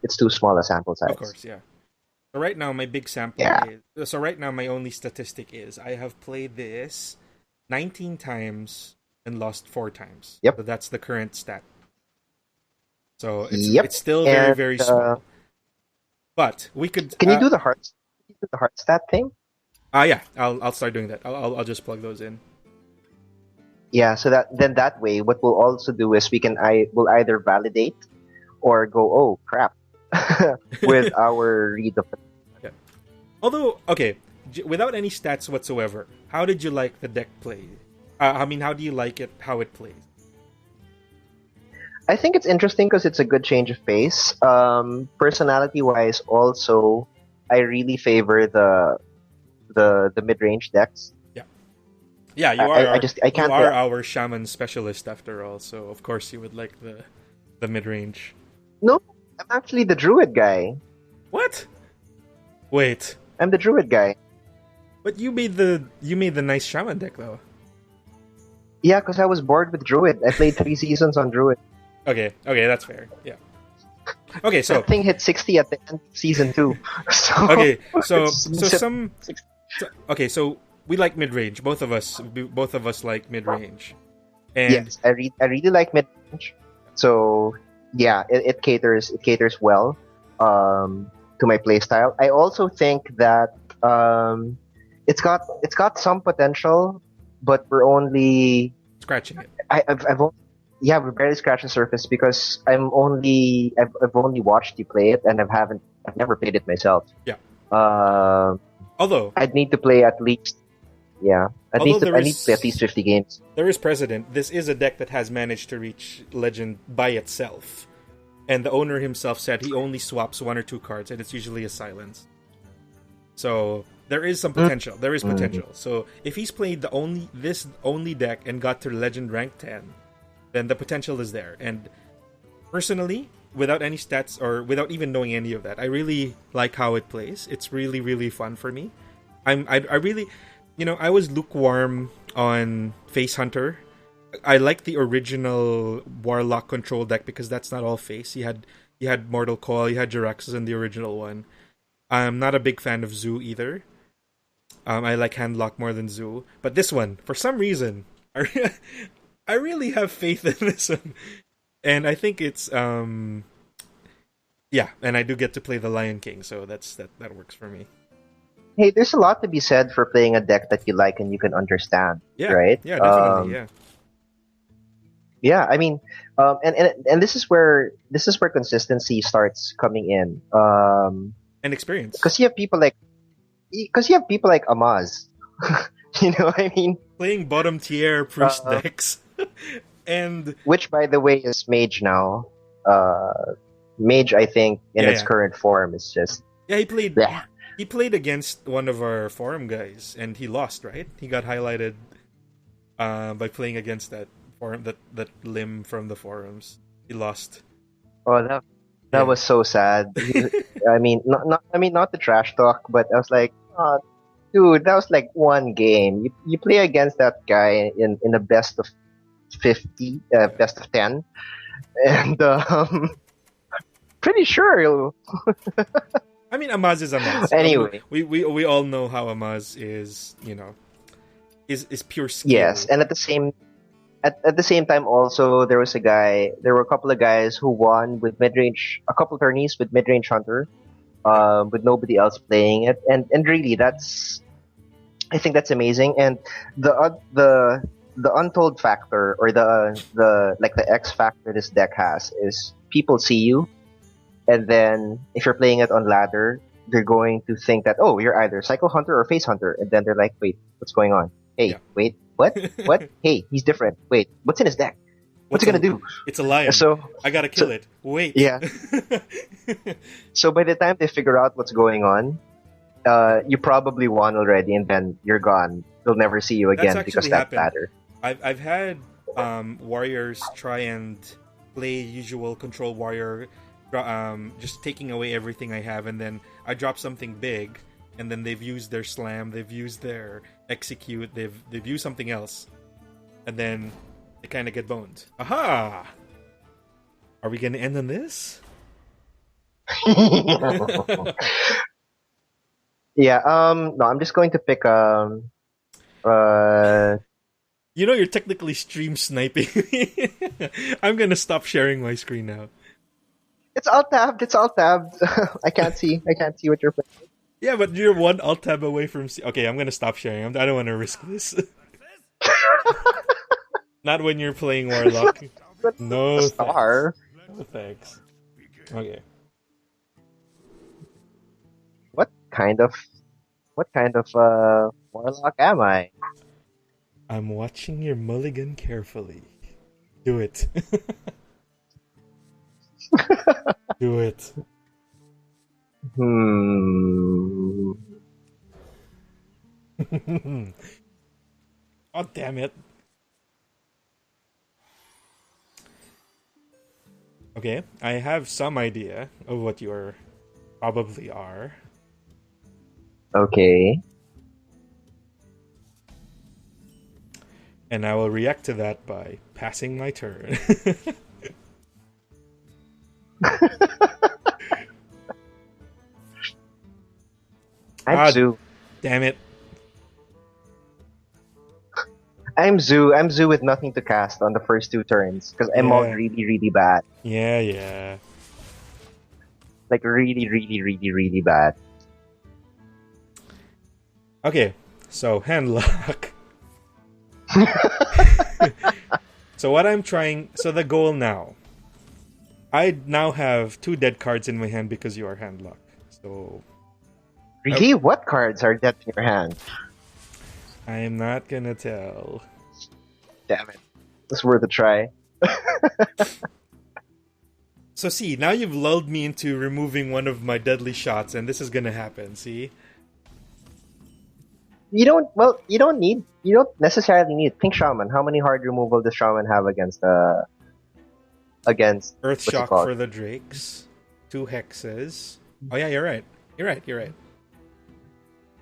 it's too small a sample size. Of course, yeah. So right now, my big sample is... So right now, my only statistic is I have played this 19 times and lost 4 times. Yep. So that's the current stat. So it's still very, very small. But we could... Can you do the heart stat thing? Yeah, I'll start doing that. I'll just plug those in. Yeah, so that way, what we'll also do is we'll either validate or go, oh crap, with our read of it. Yeah. Although, okay, without any stats whatsoever, how did you like the deck play? How do you like it? How it plays? I think it's interesting because it's a good change of pace. Personality-wise, also, I really favor the mid-range decks. Yeah, you can't you are our Shaman specialist after all, so of course you would like the mid-range. No, I'm actually the Druid guy. What? Wait. I'm the Druid guy. But you made the nice Shaman deck though. Yeah, because I was bored with Druid. I played 3 seasons on Druid. Okay, that's fair. Yeah. Okay, so that thing hit 60 at the end of season 2. So we like mid-range. Both of us like mid-range. And yes, I really like mid-range. So yeah, it caters well to my playstyle. I also think that it's got some potential, but we're only scratching it. We're barely scratched the surface because I've only watched you play it, and I've never played it myself. Yeah. Although I'd need to play at least. Yeah, I need to play at least 50 games. There is precedent. This is a deck that has managed to reach Legend by itself. And the owner himself said he only swaps 1 or 2 cards, and it's usually a silence. So there is some potential. There is potential. So if he's played this only deck and got to Legend rank 10, then the potential is there. And personally, without any stats or without even knowing any of that, I really like how it plays. It's really, really fun for me. I really... I was lukewarm on Face Hunter. I like the original Warlock control deck because that's not all face. You had Mortal Coil, you had Jiraxxus in the original one. I'm not a big fan of Zoo either. I like HandLock more than Zoo. But this one, for some reason, I really have faith in this one. And I think it's... and I do get to play the Lion King, so that works for me. Hey, there's a lot to be said for playing a deck that you like and you can understand, right? Yeah, definitely, Yeah, I mean, and this is where consistency starts coming in. And experience. Because you have people like Amaz. You know what I mean? Playing bottom tier priest decks. And which, by the way, is Mage now. Mage, I think, in its current form is just... Yeah, he played... Bleh. He played against one of our forum guys, and he lost, right? He got highlighted by playing against that forum that limb from the forums. He lost. Oh, that Yeah. was so sad. I mean, not the trash talk, but I was like, oh, dude, that was like one game. You play against that guy in a best of 50, best of 10, and pretty sure he'll. I mean, Amaz is Amaz. Anyway. We all know how Amaz is. Is pure skill. Yes, and at the same time, also there were a couple of guys who won with a couple tourneys with mid-range hunter, with nobody else playing it, and really I think that's amazing. And the untold factor, or the X factor this deck has, is people see you, and then if you're playing it on ladder, they're going to think that, oh, you're either cycle hunter or face hunter, and then they're like, wait, what's going on? Hey, Yeah. wait, what? What? Hey, he's different. Wait, what's in his deck? What's he gonna do? It's a lion. So I gotta kill it. Wait. Yeah. So by the time they figure out what's going on, you probably won already, and then you're gone. They'll never see you again That's because actually that happened. ladder. I've had warriors try and play usual control warrior, just taking away everything I have, and then I drop something big, and then they've used their slam, they've used their execute, they've used something else, and then they kind of get boned. Aha! Are we gonna end on this? Yeah. No, I'm just going to pick You're technically stream sniping. I'm gonna stop sharing my screen now. It's alt tabbed. I can't see what you're playing. Yeah, but you're one alt tab away from. Okay, I'm gonna stop sharing. I don't want to risk this. Not when you're playing Warlock. No Star. thanks. No thanks. Okay. What kind of warlock am I? I'm watching your mulligan carefully. Do it. Do it. Oh, damn it. Okay, I have some idea of what you probably are. Okay. And I will react to that by passing my turn. I'm Zoo. Damn it. I'm Zoo with nothing to cast on the first two turns because I'm all really, really bad. Yeah. Like really, really, really, really bad. Okay, so HandLock. So the goal now. I now have 2 dead cards in my hand because you are HandLock. So really, what cards are dead in your hand? I am not gonna tell. Damn it. It's worth a try. So see, now you've lulled me into removing one of my deadly shots, and this is gonna happen, see? You don't necessarily need Pink Shaman. How many hard removal does Shaman have against Earth Shock for the Drakes, 2 hexes. Oh yeah, you're right.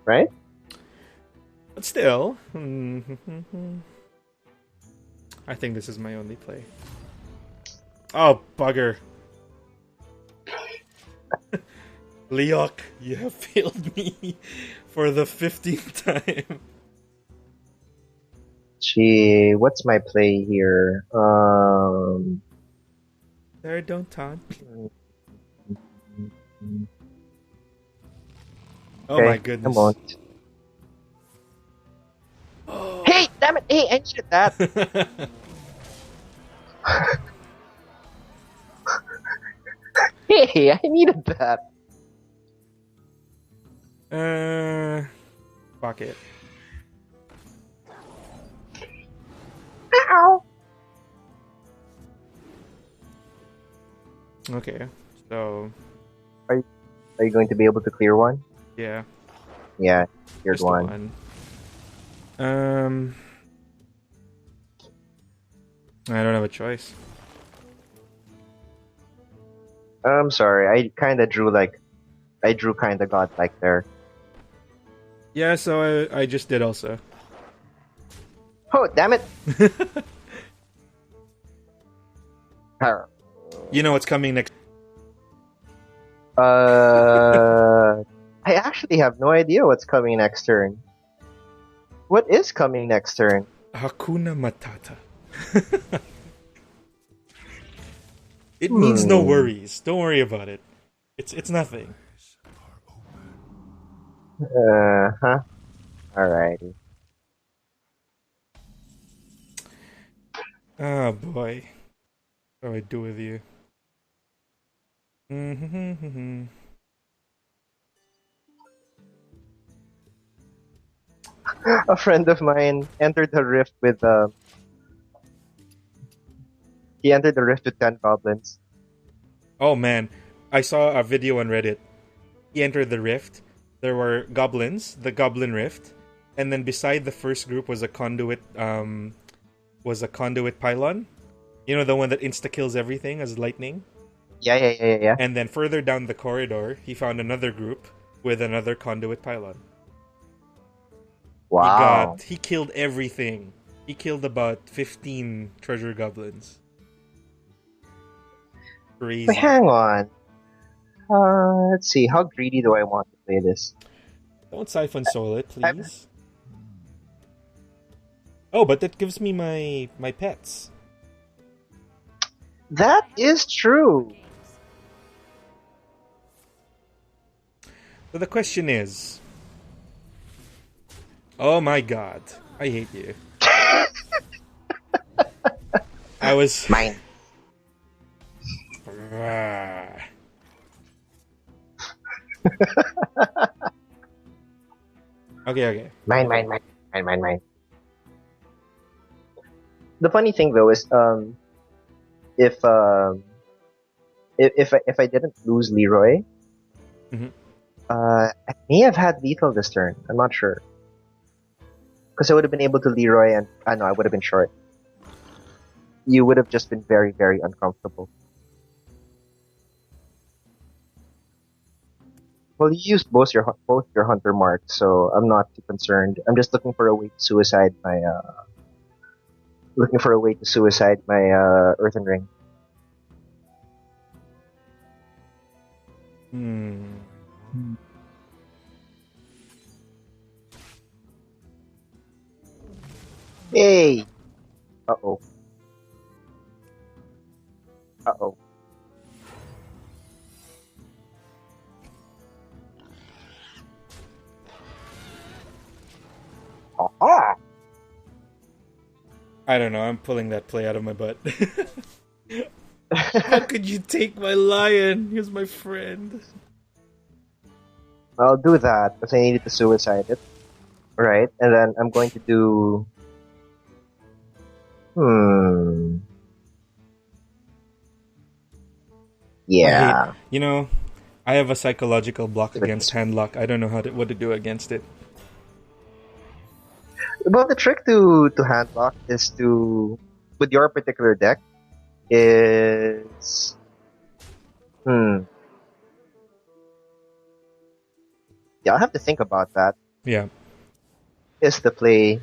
Right? But still, I think this is my only play. Oh, bugger. Leok, you have failed me for the 15th time. Gee, what's my play here? There, don't taunt. Oh Okay, my goodness. Come on. Hey, damn it! Hey, I needed that. Hey, I needed that. Fuck it. Ow. Okay, so Are you going to be able to clear one? yeah, Yeah, cleared just one. I don't have a choice. I'm sorry. I kind of drew kind of godlike there. Yeah, so I just did also. Oh, damn it! You know what's coming next? I actually have no idea what's coming next turn. What is coming next turn? Hakuna Matata. It means no worries. Don't worry about it. It's nothing. Huh. Alrighty. Oh boy. What do I do with you? A friend of mine entered the rift with he entered the rift with 10 goblins. Oh man, I saw a video on Reddit. He entered the rift. There were goblins, the goblin rift, and then beside the first group was a conduit pylon. You know, the one that insta kills everything as lightning. Yeah. And then further down the corridor, he found another group with another conduit pylon. Wow. He killed everything. He killed about 15 treasure goblins. Crazy. But hang on. Let's see. How greedy do I want to play this? Don't siphon soul it, please. Oh, but that gives me my pets. That is true. So the question is... Oh my god. I hate you. I was... Mine. Okay. Mine. The funny thing though is, if I didn't lose Leroy, I may have had lethal this turn. I'm not sure, because I would have been able to Leroy, and no, I would have been short. You would have just been very, very uncomfortable. Well, you used both your hunter marks, so I'm not too concerned. I'm just looking for a way to suicide my earthen ring. Hey. Uh-oh. Aha! I don't know, I'm pulling that play out of my butt. How could you take my lion? He was my friend. I'll do that, because I needed to suicide it. Right, and then I'm going to do... Yeah. You know, I have a psychological block against HandLock. I don't know what to do against it. Well, the trick to HandLock is to, with your particular deck, is... Yeah, I'll have to think about that. Yeah. Is the play...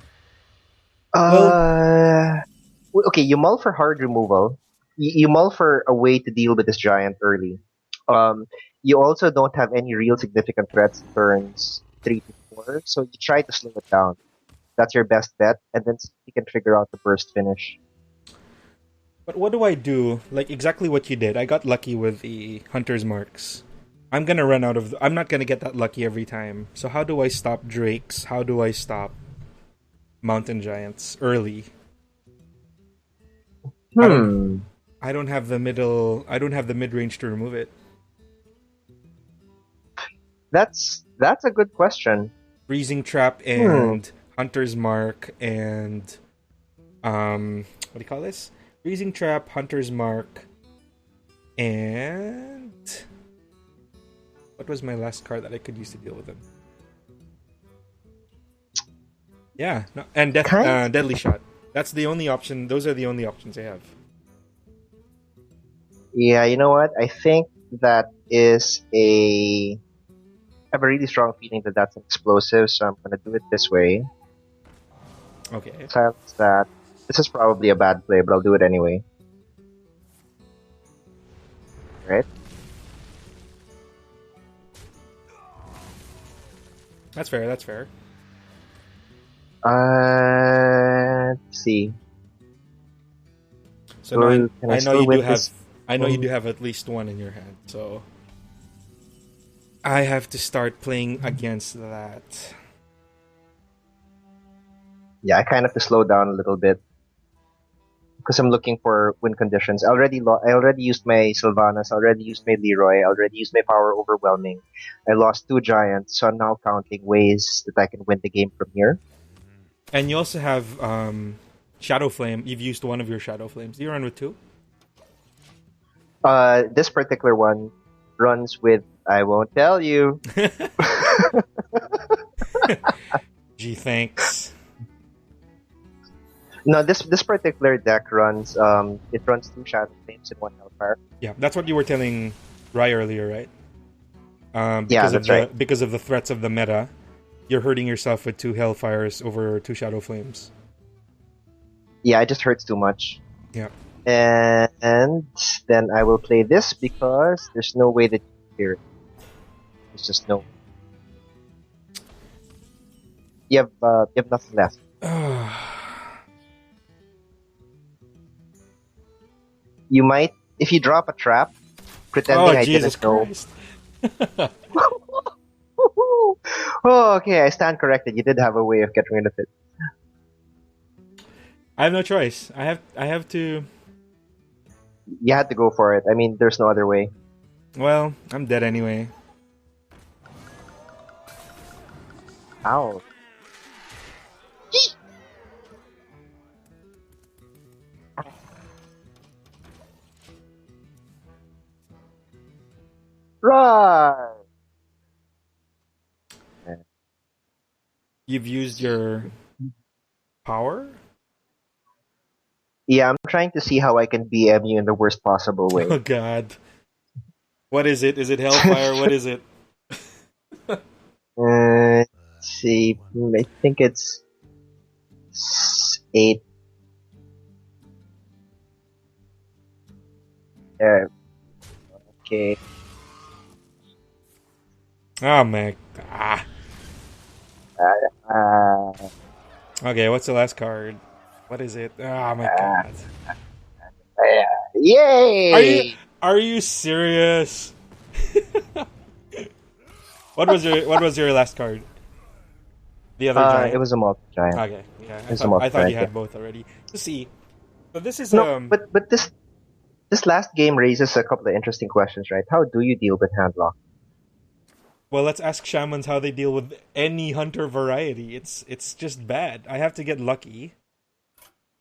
okay, you mull for hard removal. You mull for a way to deal with this giant early. You also don't have any real significant threats turns 3 to 4, so you try to slow it down. That's your best bet, and then you can figure out the burst finish. But what do I do? Like exactly what you did. I got lucky with the Hunter's Marks. I'm gonna run out of... I'm not gonna get that lucky every time. So how do I stop Drakes? How do I stop Mountain Giants early? I don't have the middle... I don't have the mid-range to remove it. That's a good question. Freezing Trap and Hunter's Mark and... what do you call this? Freezing Trap, Hunter's Mark, and... What was my last card that I could use to deal with them? Yeah, no, and Deadly Shot. That's the only option. Those are the only options I have. Yeah, you know what? I think that is a. I have a really strong feeling that that's an explosive, so I'm gonna do it this way. Okay. Silence that. This is probably a bad play, but I'll do it anyway. Right? That's fair. That's fair. Let's see. So now Can I know still you win do have. this? I know you do have at least one in your hand. So I have to start playing against that. Yeah, I kind of have to slow down a little bit because I'm looking for win conditions. I already used my Sylvanas. I already used my Leroy. I already used my power overwhelming. I lost 2 giants, so I'm now counting ways that I can win the game from here. And you also have Shadow Flame. You've used one of your Shadow Flames. Do you run with 2? This particular one runs with I won't tell you. Gee, thanks. No, this particular deck runs it runs 2 Shadow Flames and 1 Hellfire. Yeah, that's what you were telling Rai earlier, right? Yeah, that's right. Because of the threats of the meta, you're hurting yourself with 2 Hellfires over 2 Shadow Flames. Yeah, it just hurts too much. Yeah. And then I will play this because there's no way that you hear it. There's just no. You have nothing left. You might, if you drop a trap, pretending I Jesus didn't know. Christ. Oh, okay, I stand corrected. You did have a way of getting rid of it. I have no choice. I have to. You had to go for it. I mean, there's no other way. Well, I'm dead anyway. Ow. Right. You've used your power? Yeah, I'm trying to see how I can BM you in the worst possible way. Oh God. What is it? Is it Hellfire? What is it? Let's see. I think it's 8. Okay. Oh man. Uh, Okay, what's the last card? What is it? Oh my God. Yay! Are you serious? What was your last card? The other giant? It was a multi-giant. Okay, yeah. I It thought you had both already. Let's see. So this is No, but this last game raises a couple of interesting questions, right? How do you deal with HandLock? well, let's ask shamans how they deal with any hunter variety. It's just bad. I have to get lucky.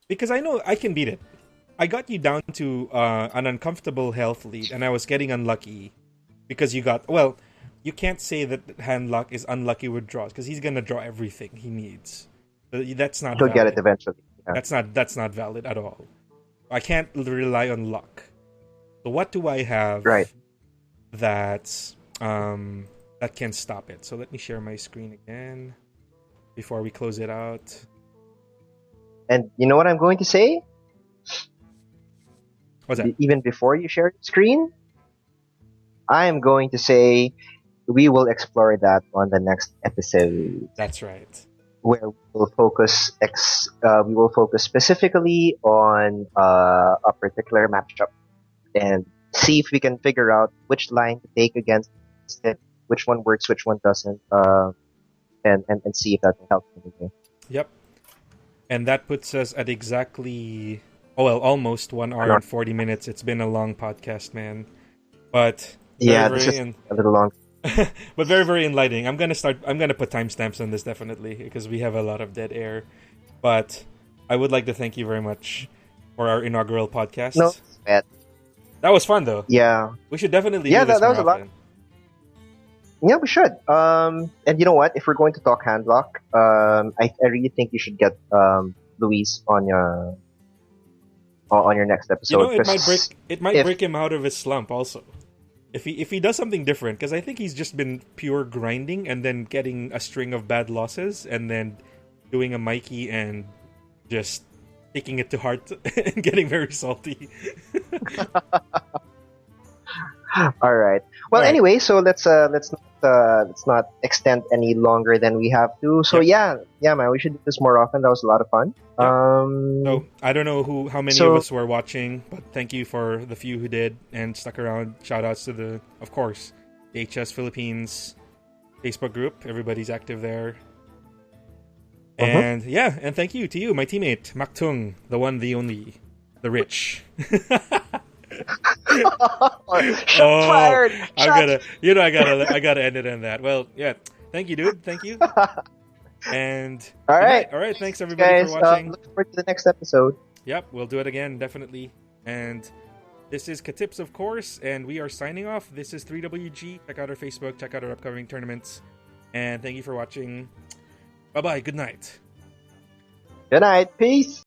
Because I know I can beat it. I got you down to an uncomfortable health lead, and I was getting unlucky because you got. Well, you can't say that HandLock is unlucky with draws because he's gonna draw everything he needs. That's not. He'll valid. get it eventually. Yeah. That's not valid at all. I can't rely on luck. So what do I have? Right. That that can stop it. So let me share my screen again before we close it out. And you know what I'm going to say? What's that? Even before you share the screen, I am going to say we will explore that on the next episode. That's right. Where we will focus specifically on a particular matchup and see if we can figure out which line to take against it, which one works, which one doesn't, and see if that will help anything. Yep. And that puts us at exactly, almost 1 hour and 40 minutes. It's been a long podcast, man. But this is a little long. but very, very enlightening. I'm gonna put timestamps on this definitely because we have a lot of dead air. But I would like to thank you very much for our inaugural podcast. No, it's bad. That was fun though. Yeah. We should definitely do this that was more a lot. often. Yeah, we should. And you know what? If we're going to talk HandLock, I really think you should get Luis on your next episode. It might break him out of his slump also. If he does something different, because I think he's just been pure grinding and then getting a string of bad losses and then doing a Mikey and just taking it to heart and getting very salty. All right. Well, anyway, so let's not extend any longer than we have to. So yeah, man, we should do this more often. That was a lot of fun. So I don't know how many of us were watching, but thank you for the few who did and stuck around. Shout outs to of course, the HS Philippines Facebook group. Everybody's active there. And and thank you to you, my teammate, Machtung, the one, the only, the rich. Fired. I gotta end it on that. Well, yeah. Thank you, dude. Thank you. And all right. Thanks everybody for watching. Look forward to the next episode. Yep, we'll do it again, definitely. And this is Katips, of course, and we are signing off. This is 3WG. Check out our Facebook, check out our upcoming tournaments, and thank you for watching. Bye bye. Good night. Good night. Peace.